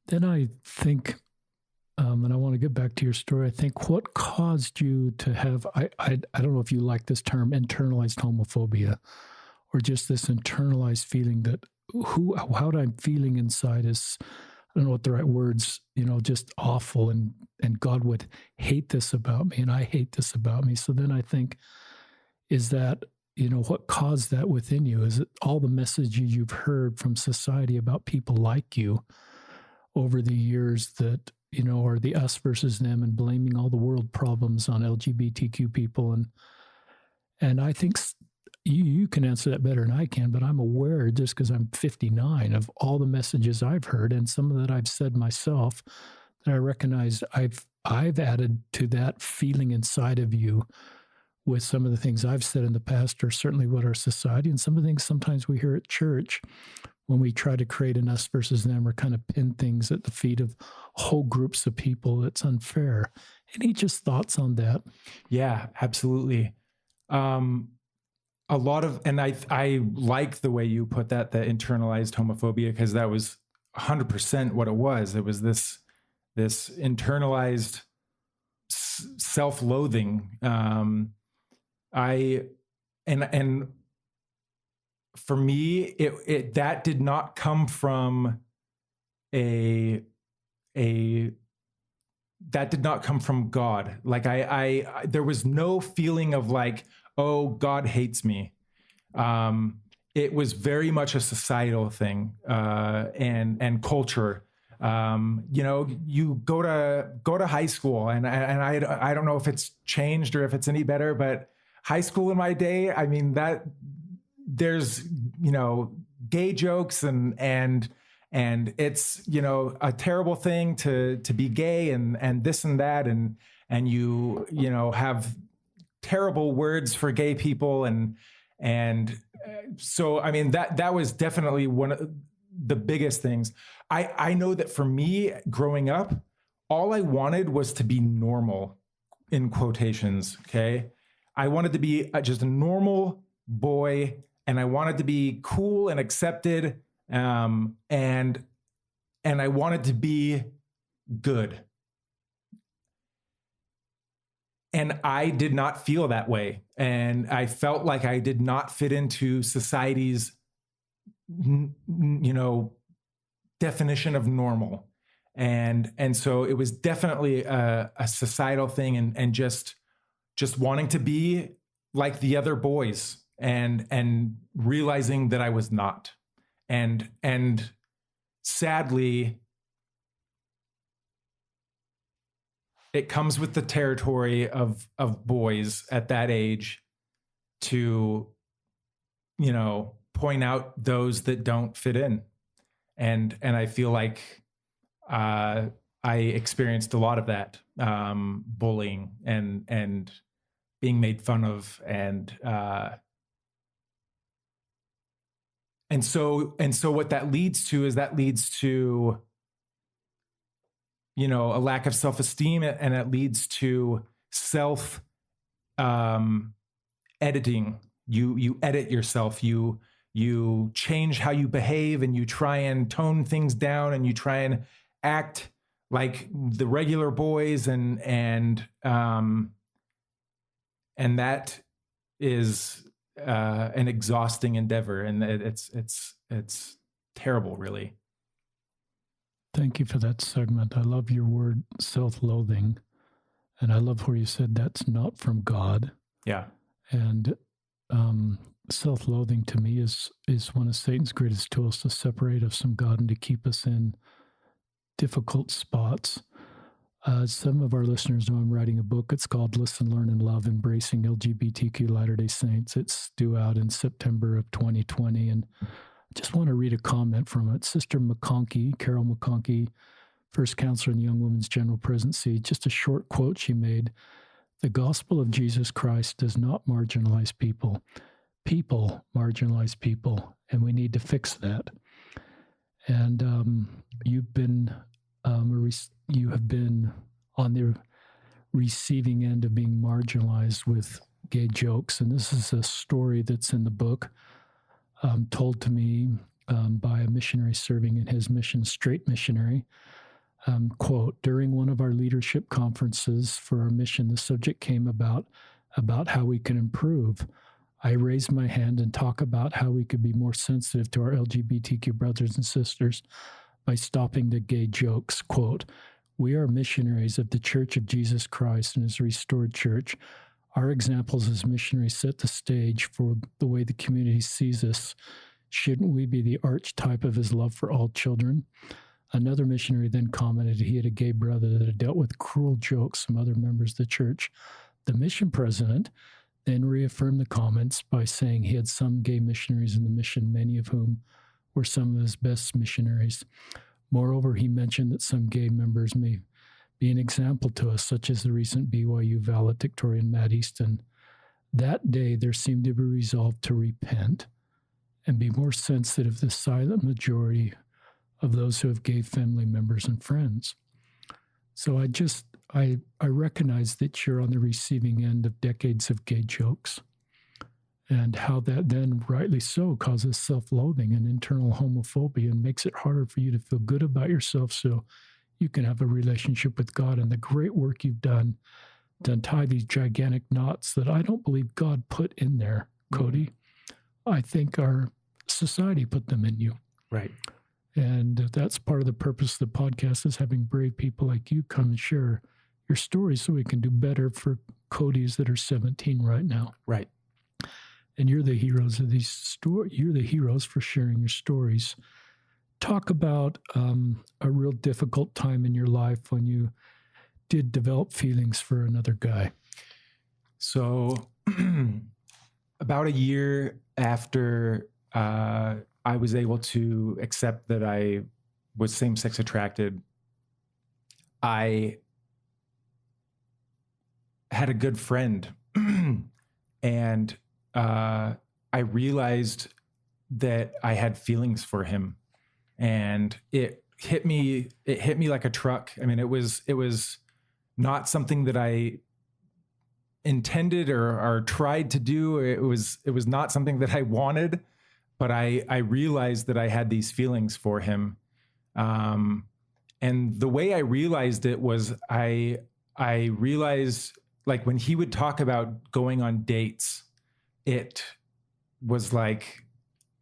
Then I think, and I want to get back to your story. I think what caused you to have, I don't know if you like this term, internalized homophobia, or just this internalized feeling that how I'm feeling inside is, I don't know what the right words, just awful, and God would hate this about me, and I hate this about me. So then I think, is that, what caused that within you? Is it all the messages you've heard from society about people like you over the years that, are the us versus them, and blaming all the world problems on LGBTQ people? And I think you can answer that better than I can, but I'm aware, just because I'm 59, of all the messages I've heard, and some of that I've said myself, that I recognize I've added to that feeling inside of you with some of the things I've said in the past, or certainly what our society, and some of the things sometimes we hear at church when we try to create an us versus them, or kind of pin things at the feet of whole groups of people. It's unfair. Any just thoughts on that? Yeah, absolutely. A lot of, and I like the way you put that, the internalized homophobia, because that was 100% what it was. It was this internalized self-loathing. And for me, it that did not come from that did not come from God. Like I there was no feeling of like, oh, God hates me. It was very much a societal thing, and culture. You go to high school, and I don't know if it's changed or if it's any better, but high school in my day, I mean, that there's, gay jokes and it's, a terrible thing to be gay and this and that. And you have terrible words for gay people. And so, I mean, that was definitely one of the biggest things. I know that for me growing up, all I wanted was to be normal, in quotations. Okay. I wanted to be just a normal boy, and I wanted to be cool and accepted. And I wanted to be good. And I did not feel that way. And I felt like I did not fit into society's, definition of normal. And so it was definitely a societal thing, and just wanting to be like the other boys, and realizing that I was not. And sadly, it comes with the territory of boys at that age to, point out those that don't fit in. And I feel like I experienced a lot of that, bullying and being made fun of, and so what that leads to a lack of self-esteem, and it leads to self editing. You edit yourself. You change how you behave, and you try and tone things down, and you try and act like the regular boys, and that is an exhausting endeavor, and it's terrible, really. Thank you for that segment. I love your word self-loathing, and I love where you said that's not from God. Yeah. And self-loathing to me is one of Satan's greatest tools to separate us from God and to keep us in difficult spots. Some of our listeners know I'm writing a book. It's called Listen, Learn, and Love, Embracing LGBTQ Latter-day Saints. It's due out in September of 2020. And I just want to read a comment from it. Sister McConkey, Carol McConkey, first counselor in the Young Women's General Presidency, just a short quote she made. The gospel of Jesus Christ does not marginalize people. People marginalize people, and we need to fix that. And you have been on the receiving end of being marginalized with gay jokes. And this is a story that's in the book, told to me by a missionary serving in his mission, straight missionary. Quote, during one of our leadership conferences for our mission, the subject came about how we can improve. I raised my hand and talk about how we could be more sensitive to our LGBTQ brothers and sisters by stopping the gay jokes. Quote, we are missionaries of the Church of Jesus Christ and His restored church. Our examples as missionaries set the stage for the way the community sees us. Shouldn't we be the archetype of His love for all children? Another missionary then commented he had a gay brother that had dealt with cruel jokes from other members of the church. The mission president then reaffirmed the comments by saying he had some gay missionaries in the mission, many of whom were some of his best missionaries. Moreover, he mentioned that some gay members may be an example to us, such as the recent BYU valedictorian Matt Easton. That day, there seemed to be resolved to repent and be more sensitive to the silent majority of those who have gay family members and friends. So I recognize that you're on the receiving end of decades of gay jokes, and how that then, rightly so, causes self-loathing and internal homophobia and makes it harder for you to feel good about yourself so you can have a relationship with God. And the great work you've done to untie these gigantic knots that I don't believe God put in there, Cody. I think our society put them in you. Right. And that's part of the purpose of the podcast, is having brave people like you come and share your stories so we can do better for Codys that are 17 right now. Right. And you're the heroes of these stories. You're the heroes for sharing your stories. Talk about a real difficult time in your life when you did develop feelings for another guy. So about a year after I was able to accept that I was same-sex attracted, I had a good friend and I realized that I had feelings for him, and it hit me like a truck. I mean, it was not something that I intended or tried to do. It was not something that I wanted, but I realized that I had these feelings for him. And the way I realized it was I realized, like, when he would talk about going on dates, it was like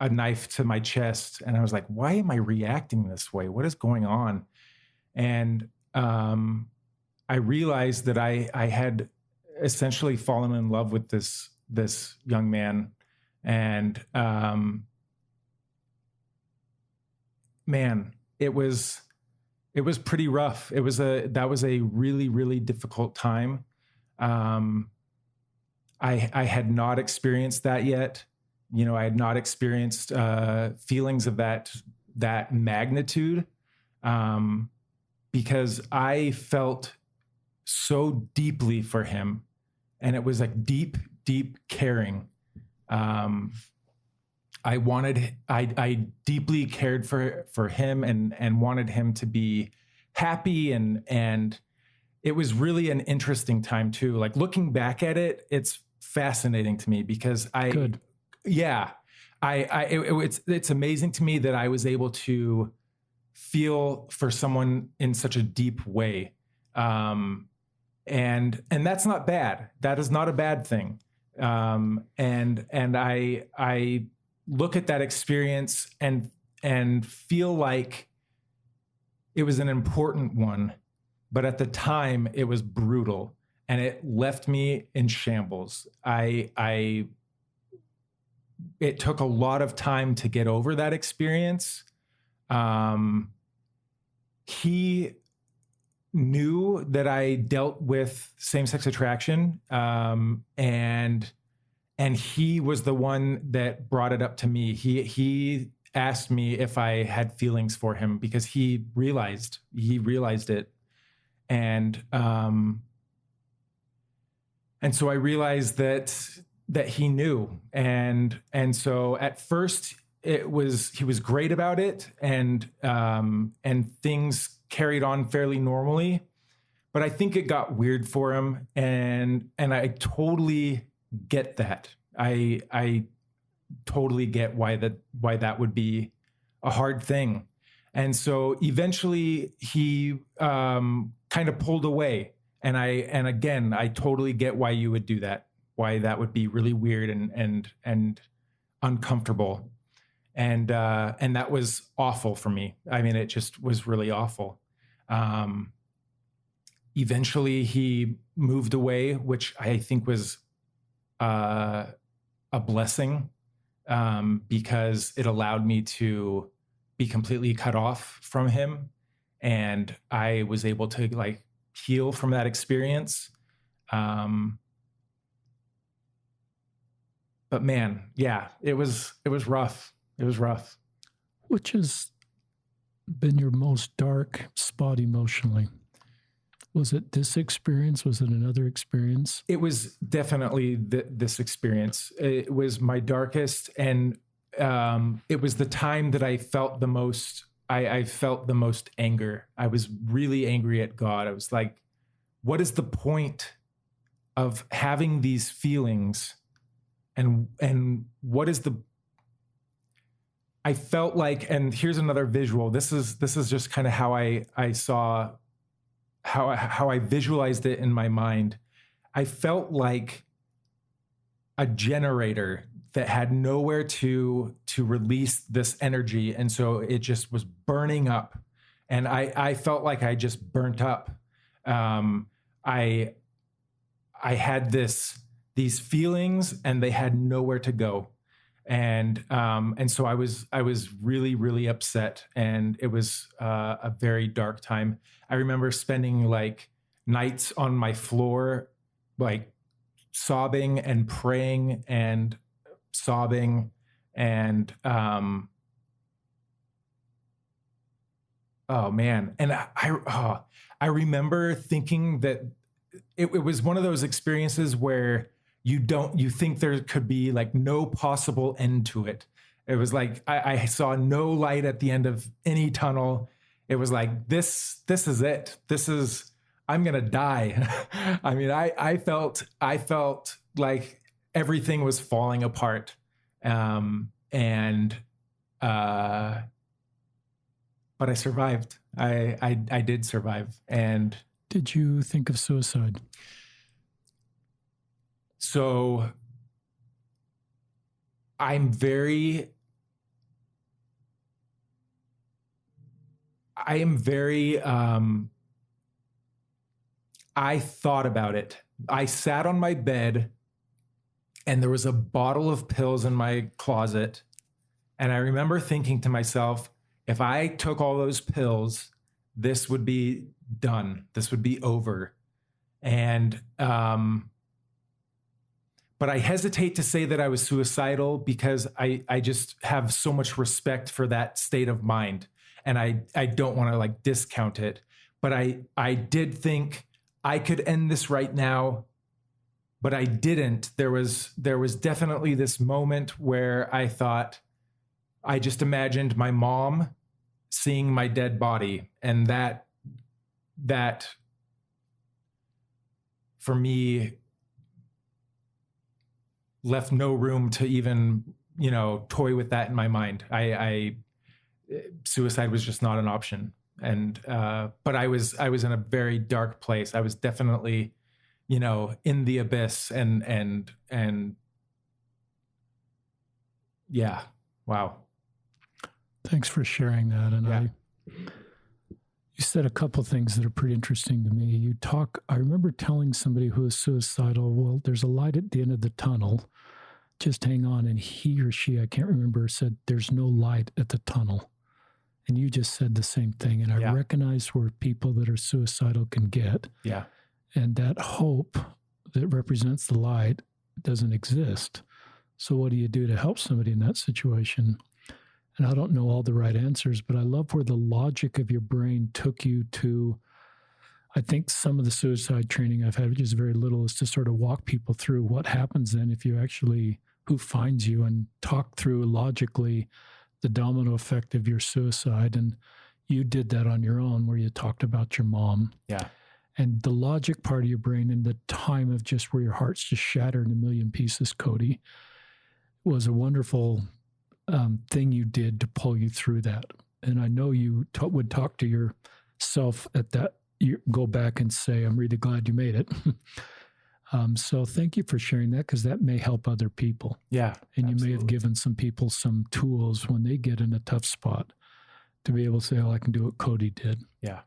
a knife to my chest. And I was like, why am I reacting this way? What is going on? And I realized that I had essentially fallen in love with this young man. And man, it was pretty rough. That was a really, really difficult time. I had not experienced that yet. I had not experienced feelings of that magnitude, because I felt so deeply for him, and it was like deep, deep caring. I deeply cared for him and wanted him to be happy, and it was really an interesting time too. Like looking back at it, it's fascinating to me because Good. it's amazing to me that I was able to feel for someone in such a deep way. And that's not bad. That is not a bad thing. And I look at that experience and feel like it was an important one, but at the time it was brutal and it left me in shambles. It took a lot of time to get over that experience. He knew that I dealt with same-sex attraction, and he was the one that brought it up to me. He asked me if I had feelings for him because he realized it, and so I realized that he knew, and so at first he was great about it, and things carried on fairly normally, but I think it got weird for him, and I totally get that. I totally get why that would be a hard thing. And so eventually he kind of pulled away, and again, I totally get why you would do that, why that would be really weird and uncomfortable. And that was awful for me. I mean, it just was really awful. Eventually he moved away, which I think was a blessing, because it allowed me to be completely cut off from him. And I was able to like heal from that experience. But man, yeah, it was rough. It was rough. Which has been your most dark spot emotionally? Was it this experience? Was it another experience? It was definitely this experience. It was my darkest, and it was the time that I felt the most. I felt the most anger. I was really angry at God. I was like, what is the point of having these feelings? And what is the... I felt like, and here's another visual. This is just kind of how I saw, how I visualized it in my mind. I felt like a generator that had nowhere to release this energy, and so it just was burning up, and I felt like I just burnt up. I had these feelings, and they had nowhere to go. And so I was really, really upset, and it was a very dark time. I remember spending like nights on my floor, like sobbing and praying and sobbing. And oh man. And I remember thinking that it was one of those experiences where you think there could be like no possible end to it. It was like, I saw no light at the end of any tunnel. It was like, this is it. I'm going to die. I mean, I felt like everything was falling apart. But I survived. I did survive. And did you think of suicide? So I thought about it. I sat on my bed, and there was a bottle of pills in my closet. And I remember thinking to myself, if I took all those pills, this would be done. This would be over. And, but I hesitate to say that I was suicidal because I just have so much respect for that state of mind. And I don't want to like discount it. But I did think I could end this right now, but I didn't. There was definitely this moment where I thought, I just imagined my mom seeing my dead body, and that that for me left no room to even, toy with that in my mind. Suicide was just not an option. And, but I was in a very dark place. I was definitely, in the abyss and yeah. Wow. Thanks for sharing that. And you said a couple of things that are pretty interesting to me. I remember telling somebody who was suicidal, well, there's a light at the end of the tunnel. Just hang on. And he or she, I can't remember, said, there's no light at the tunnel. And you just said the same thing. And I recognize where people that are suicidal can get. Yeah. And that hope that represents the light doesn't exist. So what do you do to help somebody in that situation? And I don't know all the right answers, but I love where the logic of your brain took you to. I think some of the suicide training I've had, which is very little, is to sort of walk people through what happens then if you actually, who finds you, and talk through logically the domino effect of your suicide. And you did that on your own, where you talked about your mom. Yeah. And the logic part of your brain and the time of just where your heart's just shattered in a million pieces, Cody, was a wonderful thing you did to pull you through that. And I know you would talk to yourself at that, you go back and say, I'm really glad you made it. So thank you for sharing that, because that may help other people. Yeah. And absolutely. You may have given some people some tools when they get in a tough spot to be able to say, oh, I can do what Cody did. Yeah.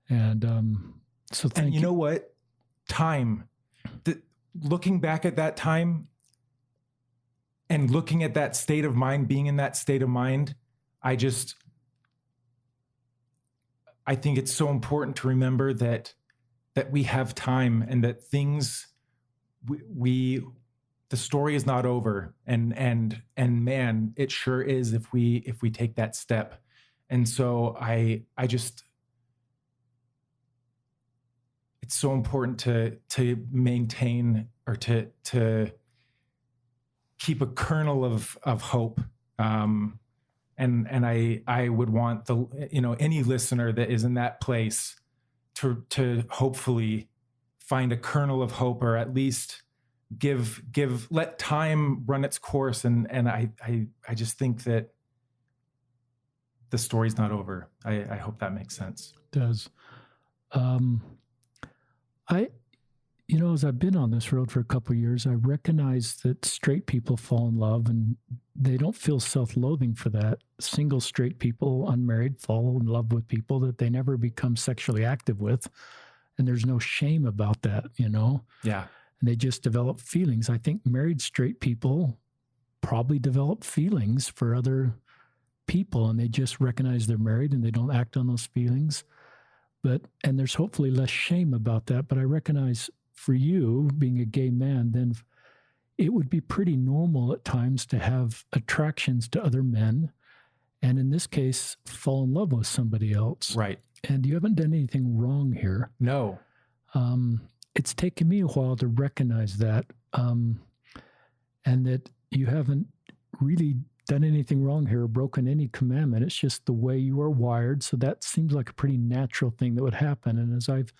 And so thank you. And you know what? Time. Looking back at that time, and looking at that state of mind, being in that state of mind, I think it's so important to remember that we have time, and that things, the story is not over. And man, it sure is if we take that step. And so it's so important to maintain, or to keep a kernel of hope. And I would want any listener that is in that place to hopefully find a kernel of hope, or at least let time run its course. And I just think that the story's not over. I hope that makes sense. It does. As I've been on this road for a couple of years, I recognize that straight people fall in love, and they don't feel self-loathing for that. Single straight people, unmarried, fall in love with people that they never become sexually active with. And there's no shame about that, Yeah. And they just develop feelings. I think married straight people probably develop feelings for other people, and they just recognize they're married and they don't act on those feelings. And there's hopefully less shame about that. But I recognize for you, being a gay man, then it would be pretty normal at times to have attractions to other men. And in this case, fall in love with somebody else. Right. And you haven't done anything wrong here. No. It's taken me a while to recognize that, and that you haven't really done anything wrong here or broken any commandment. It's just the way you are wired. So that seems like a pretty natural thing that would happen. And as I've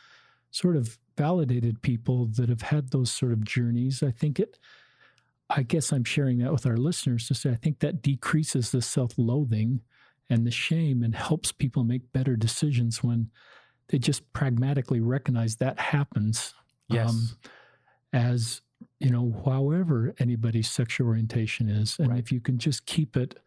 sort of validated people that have had those sort of journeys, I guess I'm sharing that with our listeners to say, I think that decreases the self-loathing and the shame, and helps people make better decisions when they just pragmatically recognize that happens. Yes. As, however anybody's sexual orientation is. And if you can just keep it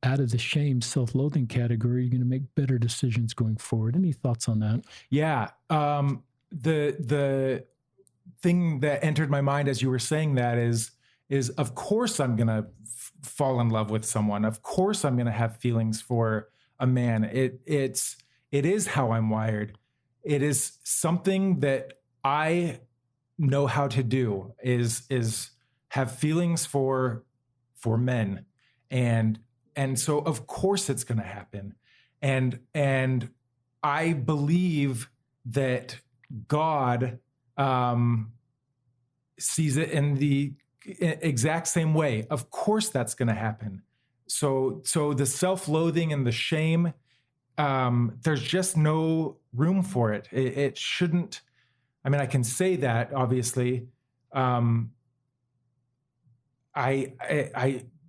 out of the shame, self-loathing category, you're going to make better decisions going forward. Any thoughts on that? Yeah. The thing that entered my mind as you were saying that is of course I'm going to fall in love with someone. Of course I'm going to have feelings for a man. It is how I'm wired. It is something that I know how to do, is have feelings for men. And so of course it's going to happen. And I believe that God sees it in the exact same way. Of course that's going to happen. So the self-loathing and the shame, there's just no room for it. It shouldn't. I mean, I can say that obviously.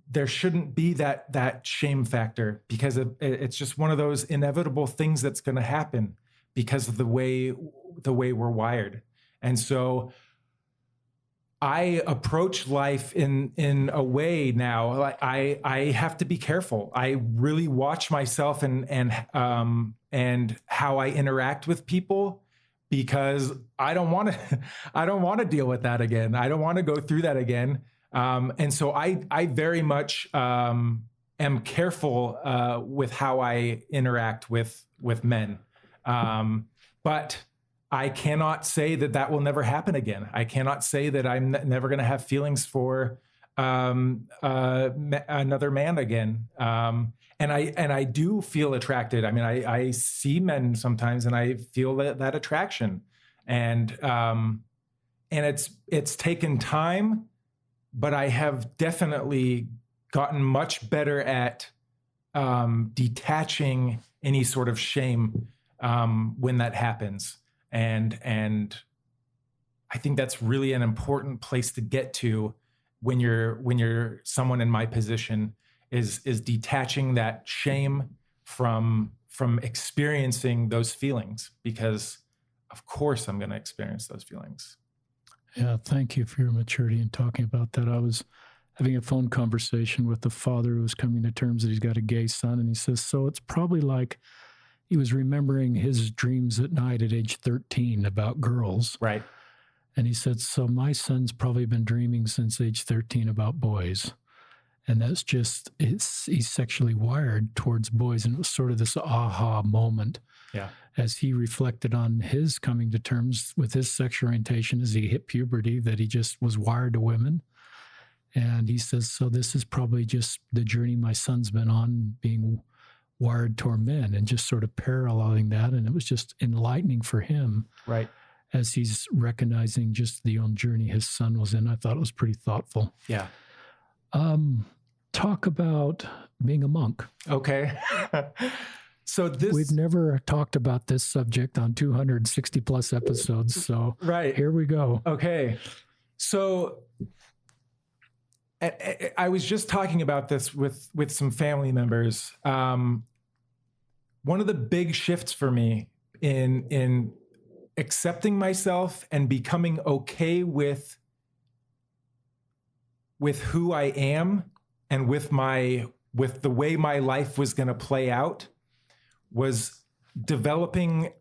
There shouldn't be that shame factor, because it's just one of those inevitable things that's going to happen because of the way we're wired. And so I approach life in a way now, like I have to be careful. I really watch myself and how I interact with people, because I don't want to deal with that again. I don't want to go through that again. And so I very much am careful with how I interact with men. But I cannot say that will never happen again. I cannot say that I'm never going to have feelings for another man again. And I do feel attracted. I mean, I see men sometimes, and I feel that attraction. And it's taken time, but I have definitely gotten much better at detaching any sort of shame when that happens. And I think that's really an important place to get to when you're someone in my position, is detaching that shame from experiencing those feelings, because of course I'm going to experience those feelings. Yeah, thank you for your maturity in talking about that. I was having a phone conversation with the father who was coming to terms that he's got a gay son, and he says, so it's probably like he was remembering his dreams at night at age 13 about girls. Right. And he said, so my son's probably been dreaming since age 13 about boys. And that's just, he's sexually wired towards boys. And it was sort of this aha moment. Yeah. As he reflected on his coming to terms with his sexual orientation as he hit puberty, that he just was wired to women. And he says, so this is probably just the journey my son's been on, being wired toward men, and just sort of paralleling that. And it was just enlightening for him. Right. As he's recognizing just the own journey his son was in. I thought it was pretty thoughtful. Yeah. Talk about being a monk. Okay. So we've never talked about this subject on 260 plus episodes. So right. Here we go. Okay. So I was just talking about this with some family members. One of the big shifts for me in accepting myself and becoming okay with who I am and with the way my life was going to play out was developing.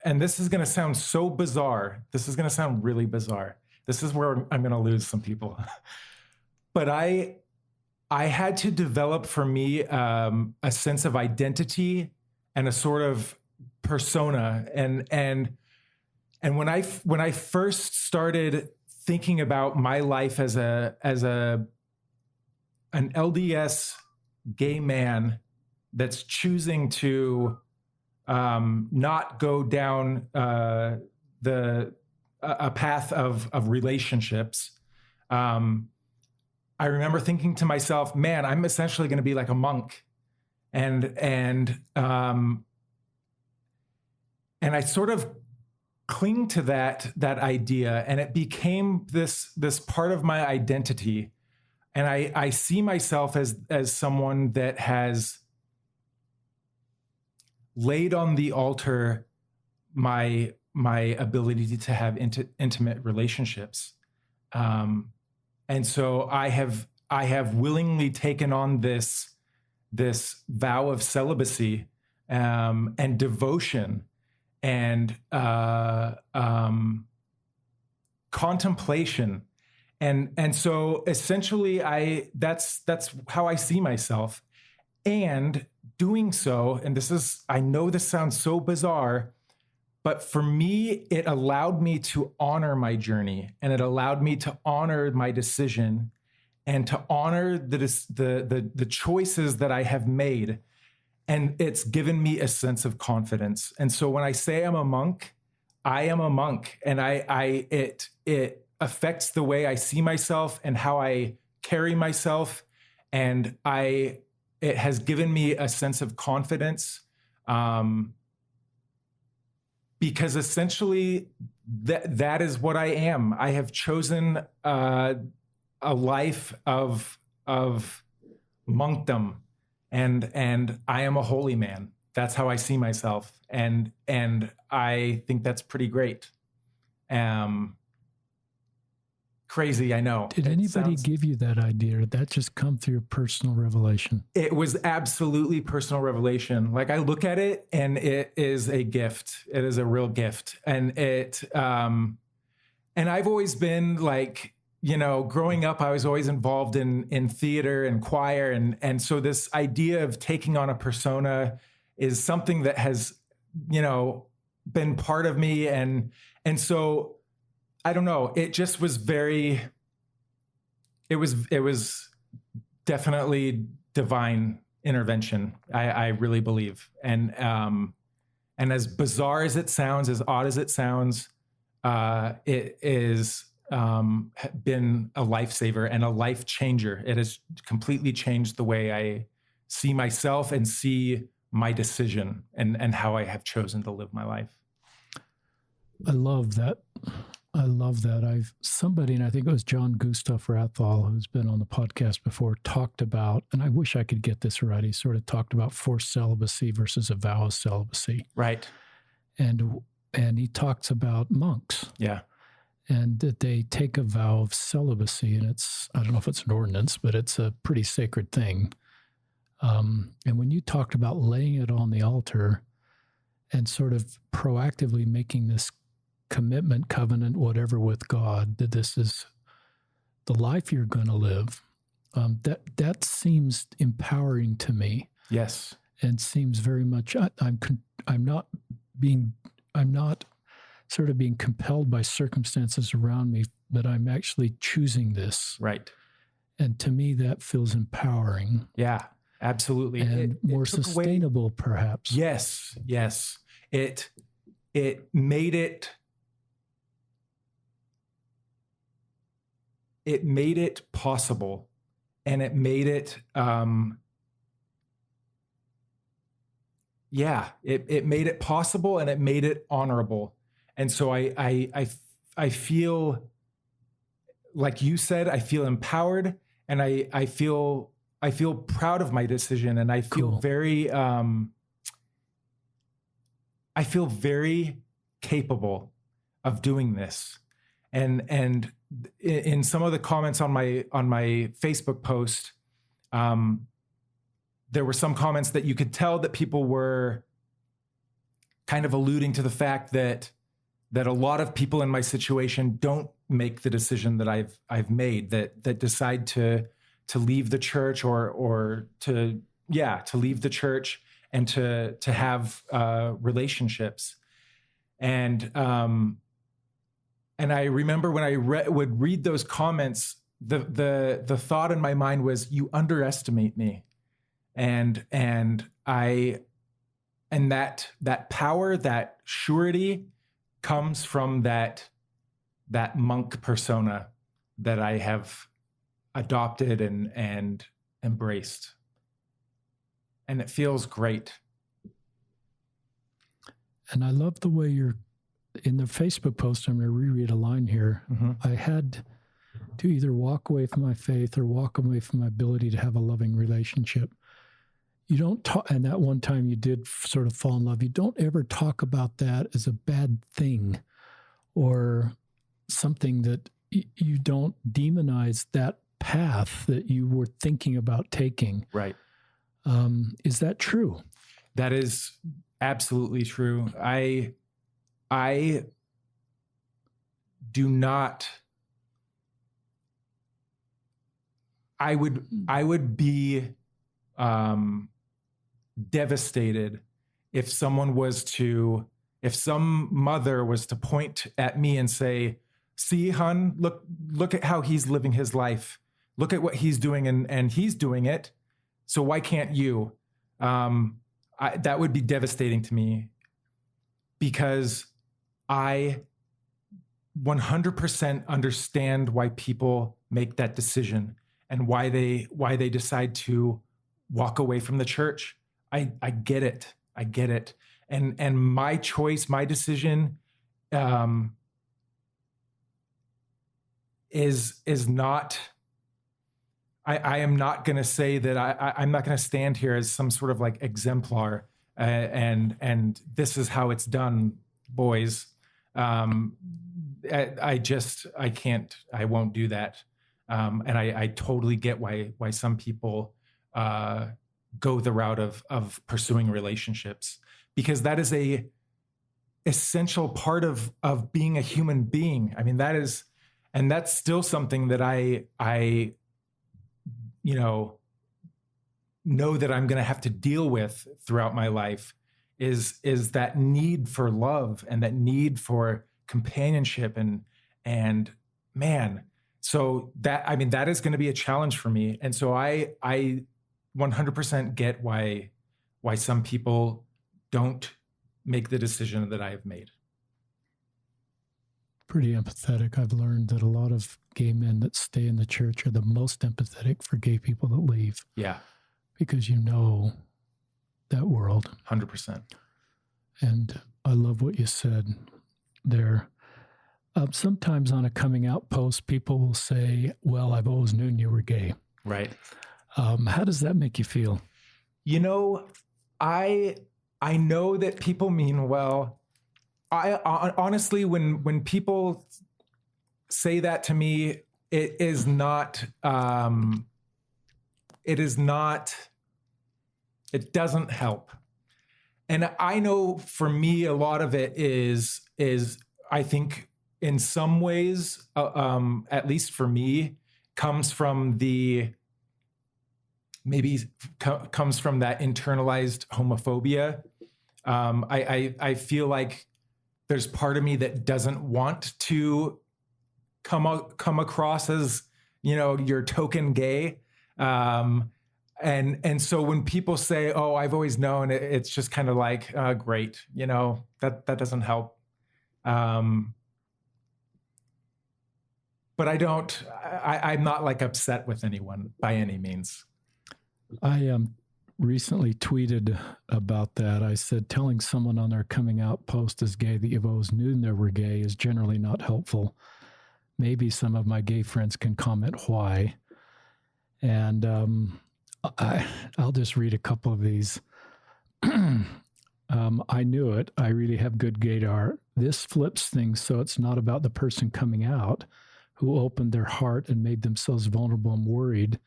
And this is going to sound so bizarre. This is going to sound really bizarre. This is where I'm going to lose some people. But I had to develop for me a sense of identity and a sort of persona. And when I first started thinking about my life as an LDS gay man that's choosing to not go down a path of relationships, I remember thinking to myself, man, I'm essentially going to be like a monk. And I sort of cling to that idea, and it became this part of my identity. And I see myself as someone that has laid on the altar my ability to have intimate relationships. And so I have willingly taken on this vow of celibacy and devotion and contemplation. And so essentially that's how I see myself. And doing so, and I know this sounds so bizarre, but for me, it allowed me to honor my journey, and it allowed me to honor my decision and to honor the choices that I have made. And it's given me a sense of confidence. And so when I say I'm a monk, I am a monk, and it affects the way I see myself and how I carry myself. And it has given me a sense of confidence Because essentially that is what I am. I have chosen a life of monkdom, and I am a holy man. That's how I see myself, and I think that's pretty great. Crazy, I know. Did anybody give you that idea? Or did that just come through your personal revelation? It was absolutely personal revelation. Like, I look at it and it is a gift. It is a real gift. And and I've always been like, growing up, I was always involved in theater and choir. And so this idea of taking on a persona is something that has, been part of me. And so I don't know. It just was it was definitely divine intervention. I really believe. And as bizarre as it sounds, as odd as it sounds, it is been a lifesaver and a life changer. It has completely changed the way I see myself and see my decision and how I have chosen to live my life. I love that. Somebody, and I think it was John Gustav Rathall, who's been on the podcast before, talked about, and I wish I could get this right. He sort of talked about forced celibacy versus a vow of celibacy. Right. And he talks about monks. Yeah. And that they take a vow of celibacy, and I don't know if it's an ordinance, but it's a pretty sacred thing. And when you talked about laying it on the altar and sort of proactively making this commitment, covenant, whatever with God, that this is the life you're going to live, that seems empowering to me. Yes. And seems very much, I'm not sort of being compelled by circumstances around me, but I'm actually choosing this. Right. And to me, that feels empowering. Yeah, absolutely. And more sustainable, perhaps. Yes. Yes. It made it possible, and it made it, it made it possible, and it made it honorable. And so I feel, like you said, I feel empowered, and I feel proud of my decision, and I feel cool. I feel very capable of doing this. And in some of the comments on my Facebook post, there were some comments that you could tell that people were kind of alluding to the fact that a lot of people in my situation don't make the decision that I've made, that decide to leave the church or to leave the church and to have relationships. And I remember when I would read those comments, the thought in my mind was, you underestimate me. And that power, that surety comes from that monk persona that I have adopted and embraced. And it feels great. And I love the way you're in the Facebook post. I'm going to reread a line here. Mm-hmm. I had to either walk away from my faith or walk away from my ability to have a loving relationship. You don't talk, and that one time you did sort of fall in love. You don't ever talk about that as a bad thing or something that you don't demonize that path that you were thinking about taking. Right. Is that true? That is absolutely true. I do not. I would be devastated if some mother was to point at me and say, "See, hon, look at how he's living his life. Look at what he's doing, and he's doing it. So why can't you?" That would be devastating to me, because I 100% understand why people make that decision and why they decide to walk away from the church. I get it. I get it. And my choice, my decision, is not, I am not going to say that I'm not going to stand here as some sort of like exemplar, and this is how it's done, boys. I can't, I won't do that. And I totally get why some people go the route of pursuing relationships, because that is a essential part of being a human being. I mean, that's still something that I know that I'm going to have to deal with throughout my life, is that need for love and that need for companionship and man. So that is going to be a challenge for me. And so I 100% get why some people don't make the decision that I have made. Pretty empathetic. I've learned that a lot of gay men that stay in the church are the most empathetic for gay people that leave. Yeah. Because you know that world. 100%. And I love what you said there. Sometimes on a coming out post, people will say, well, I've always known you were gay. Right. How does that make you feel? I know that people mean well. I honestly, when people say that to me, it doesn't help. And I know for me, a lot of it is I think in some ways, at least for me, comes from that internalized homophobia. I feel like there's part of me that doesn't want to come across as, your token gay. And so when people say, oh, I've always known, it's just kind of like, great, that doesn't help. But I'm not like upset with anyone by any means. I recently tweeted about that. I said, telling someone on their coming out post as gay that you've always known they were gay is generally not helpful. Maybe some of my gay friends can comment why. And I'll just read a couple of these. I knew it. I really have good gaydar. This flips things so it's not about the person coming out who opened their heart and made themselves vulnerable and worried.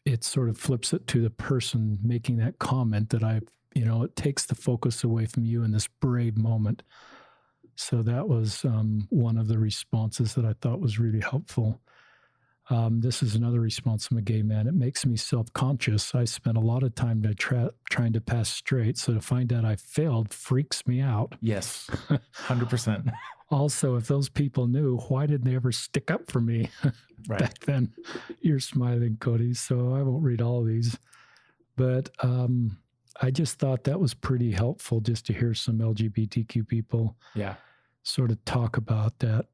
It sort of flips it to the person making that comment that it takes the focus away from you in this brave moment. So that was one of the responses that I thought was really helpful. This is another response from a gay man. It makes me self-conscious. I spent a lot of time trying to pass straight, so to find out I failed freaks me out. Yes, 100%. Also, if those people knew, why didn't they ever stick up for me back then? You're smiling, Cody, so I won't read all of these. But I just thought that was pretty helpful just to hear some LGBTQ people sort of talk about that.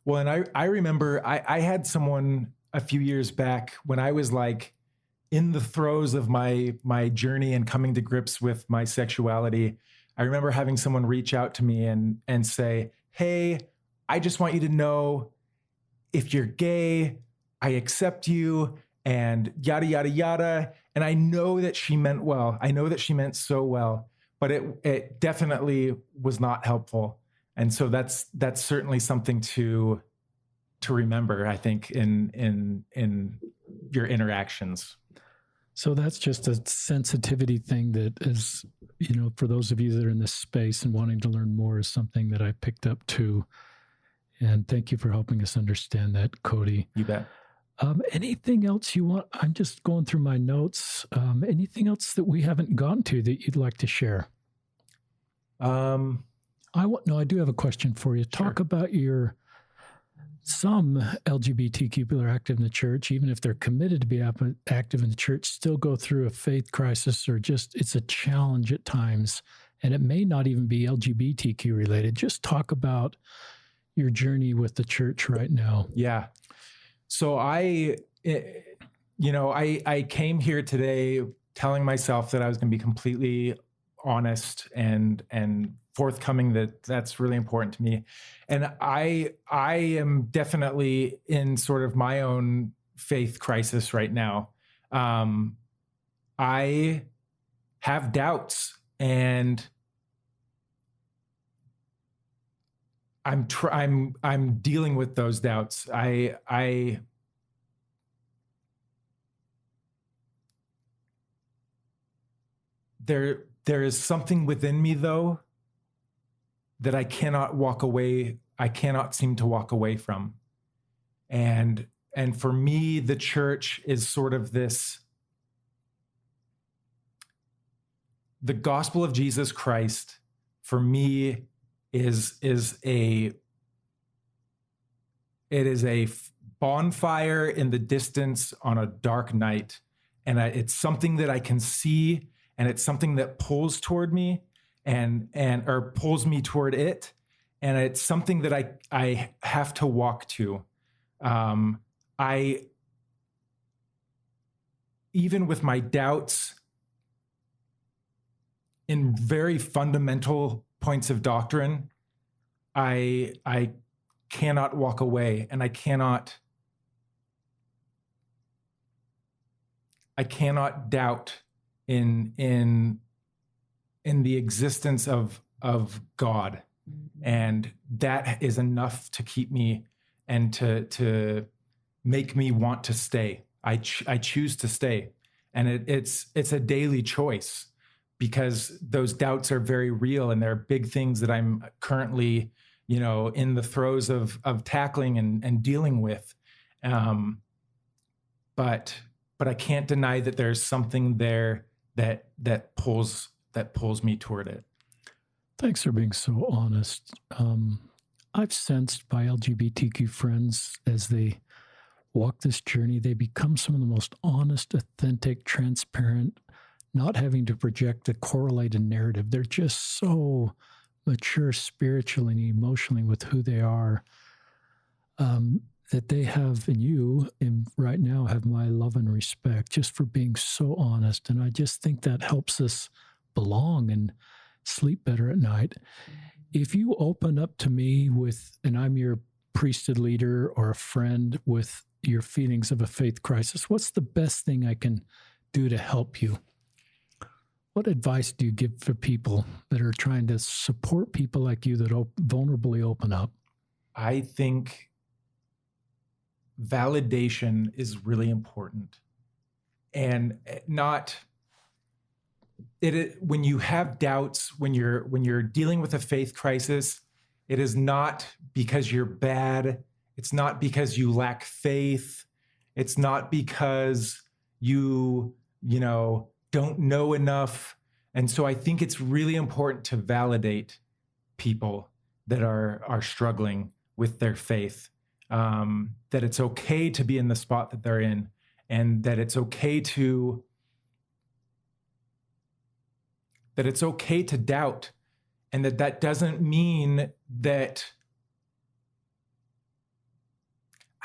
Well, and I remember I had someone a few years back when I was like in the throes of my journey and coming to grips with my sexuality. I remember having someone reach out to me and say, hey, I just want you to know if you're gay, I accept you, and yada, yada, yada. And I know that she meant well. I know that she meant so well, but it definitely was not helpful. And so that's certainly something to remember, I think, in your interactions. So that's just a sensitivity thing that is, for those of you that are in this space and wanting to learn more, is something that I picked up too. And thank you for helping us understand that, Cody. You bet. Anything else you want? I'm just going through my notes. Anything else that we haven't gotten to that you'd like to share? I do have a question for you. Talk about some LGBTQ people are active in the church, even if they're committed to be active in the church, still go through a faith crisis, or just it's a challenge at times. And it may not even be LGBTQ related. Just talk about your journey with the church right now. Yeah. So I came here today telling myself that I was going to be completely honest and forthcoming, that's really important to me. And I am definitely in sort of my own faith crisis right now. I have doubts, and I'm dealing with those doubts. There is something within me, though, that I cannot seem to walk away from. And for me, the church is sort of the gospel of Jesus Christ for me is a bonfire in the distance on a dark night. And it's something that I can see, and it's something that pulls toward me or pulls me toward it. And it's something that I have to walk to. Even with my doubts in very fundamental points of doctrine, I cannot walk away, and I cannot doubt in the existence of God. And that is enough to keep me and to make me want to stay. I choose to stay. And it's a daily choice, because those doubts are very real, and they're big things that I'm currently, in the throes of tackling and dealing with. But I can't deny that there's something there that pulls me toward it. Thanks for being so honest. I've sensed my LGBTQ friends, as they walk this journey, they become some of the most honest, authentic, transparent, not having to project a correlated narrative. They're just so mature spiritually and emotionally with who they are, that they have, and you right now have my love and respect just for being so honest. And I just think that helps us belong and sleep better at night. If you open up to me and I'm your priesthood leader or a friend, with your feelings of a faith crisis, what's the best thing I can do to help you? What advice do you give for people that are trying to support people like you that vulnerably open up? I think validation is really important. And when you have doubts, when you're dealing with a faith crisis, it is not because you're bad. It's not because you lack faith. It's not because you don't know enough. And so I think it's really important to validate people that are struggling with their faith, that it's okay to be in the spot that they're in, and that it's okay to doubt, and that doesn't mean that.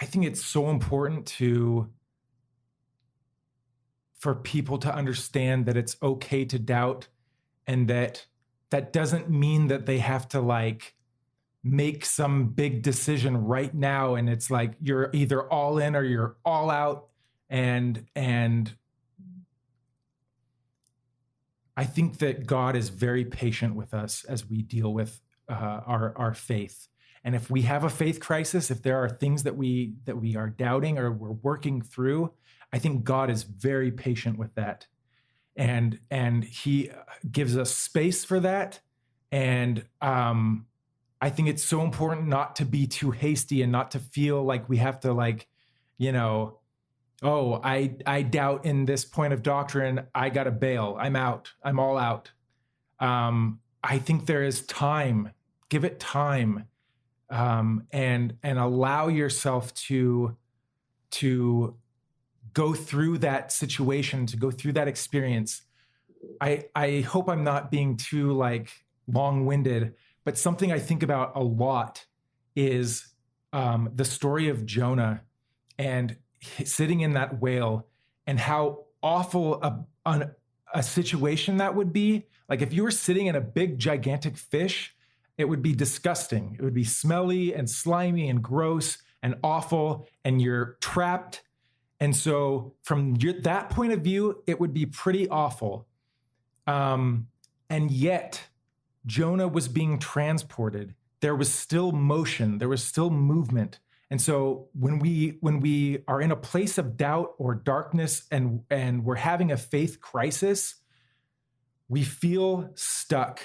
I think it's so important for people to understand that it's okay to doubt, and that doesn't mean that they have to make some big decision right now. And it's like, you're either all in or you're all out. And I think that God is very patient with us as we deal with our faith. And if we have a faith crisis, if there are things that we are doubting or we're working through, I think God is very patient with that. And he gives us space for that. And I think it's so important not to be too hasty and not to feel like we have to I doubt in this point of doctrine, I got to bail. I'm out. I'm all out. I think there is time. Give it time, and allow yourself to go through that situation, to go through that experience. I hope I'm not being too long-winded, but something I think about a lot is the story of Jonah and sitting in that whale and how awful a situation that would be. Like if you were sitting in a big, gigantic fish, it would be disgusting. It would be smelly and slimy and gross and awful, and you're trapped. And so from that point of view, it would be pretty awful. And yet Jonah was being transported. There was still motion. There was still movement. And so when we are in a place of doubt or darkness and we're having a faith crisis, we feel stuck.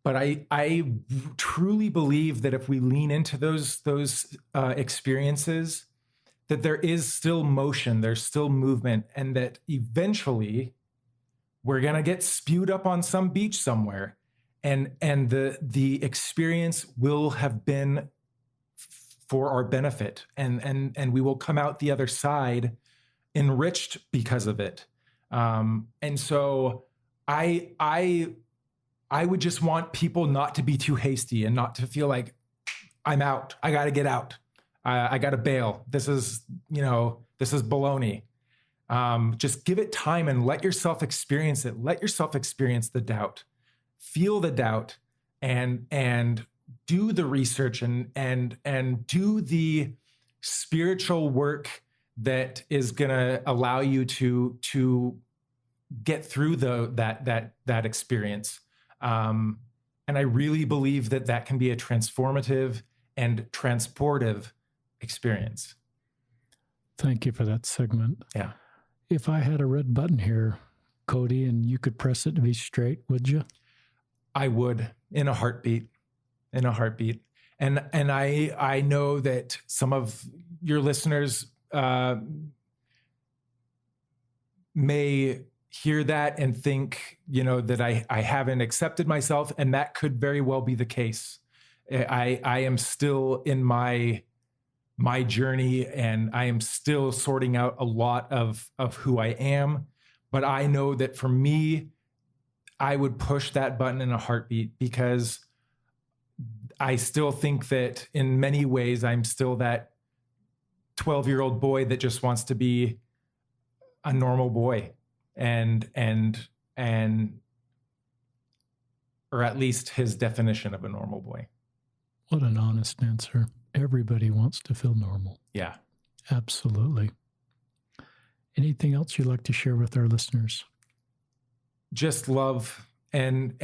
But I truly believe that if we lean into those experiences, that there is still motion, there's still movement, and that eventually we're gonna get spewed up on some beach somewhere, and the experience will have been for our benefit, and we will come out the other side enriched because of it. And so I would just want people not to be too hasty and not to feel like I'm out. I got to get out. I got to bail. This is baloney. Just give it time and let yourself experience it. Let yourself experience the doubt, feel the doubt, and do the research and do the spiritual work that is going to allow you to get through that experience. And I really believe that can be a transformative and transportive experience. Thank you for that segment. Yeah. If I had a red button here, Cody, and you could press it to be straight, would you? I would, in a heartbeat. And I know that some of your listeners may hear that and think, that I haven't accepted myself, and that could very well be the case. I am still in my journey, and I am still sorting out a lot of who I am. But I know that for me, I would push that button in a heartbeat, because I still think that in many ways, I'm still that 12-year-old boy that just wants to be a normal boy, and or at least his definition of a normal boy. What an honest answer. Everybody wants to feel normal. Yeah. Absolutely. Anything else you'd like to share with our listeners? Just love and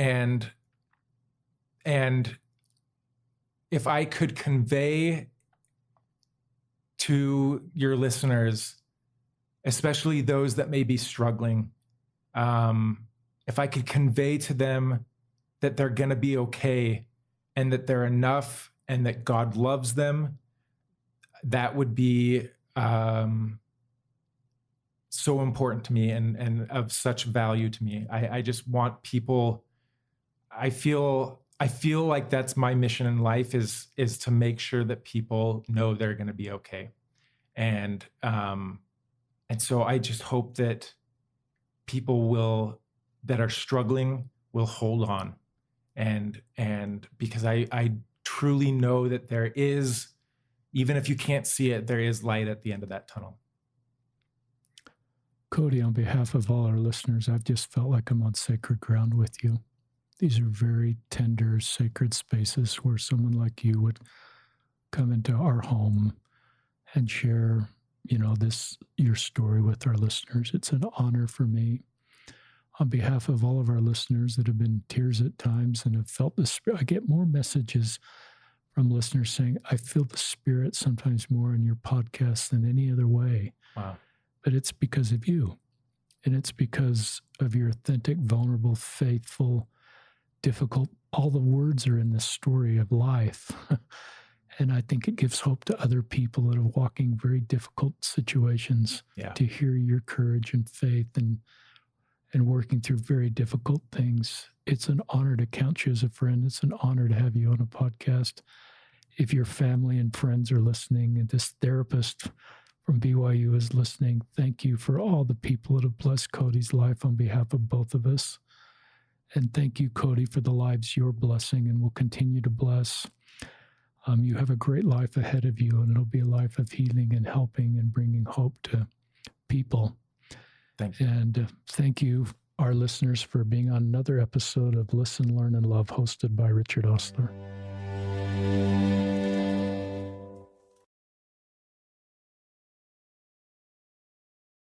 if I could convey to your listeners, especially those that may be struggling, if I could convey to them that they're going to be okay and that they're enough and that God loves them, that would be so important to me and of such value to me. I just want people, I feel like that's my mission in life is to make sure that people know they're going to be okay. And so I just hope that people that are struggling will hold on. And because I truly know that there is, even if you can't see it, there is light at the end of that tunnel. Cody, on behalf of all our listeners, I've just felt like I'm on sacred ground with you. These are very tender, sacred spaces where someone like you would come into our home and share, your story with our listeners. It's an honor for me. On behalf of all of our listeners that have been in tears at times and have felt the Spirit, I get more messages from listeners saying, I feel the Spirit sometimes more in your podcast than any other way. Wow. But it's because of you. And it's because of your authentic, vulnerable, faithful, difficult, all the words are in this story of life. And I think it gives hope to other people that are walking very difficult situations to hear your courage and faith and working through very difficult things. It's an honor to count you as a friend. It's an honor to have you on a podcast. If your family and friends are listening, and this therapist from BYU is listening, thank you for all the people that have blessed Cody's life on behalf of both of us. And thank you, Cody, for the lives you're blessing and will continue to bless. You have a great life ahead of you, and it'll be a life of healing and helping and bringing hope to people. Thank you. And thank you, our listeners, for being on another episode of Listen, Learn, and Love, hosted by Richard Ostler.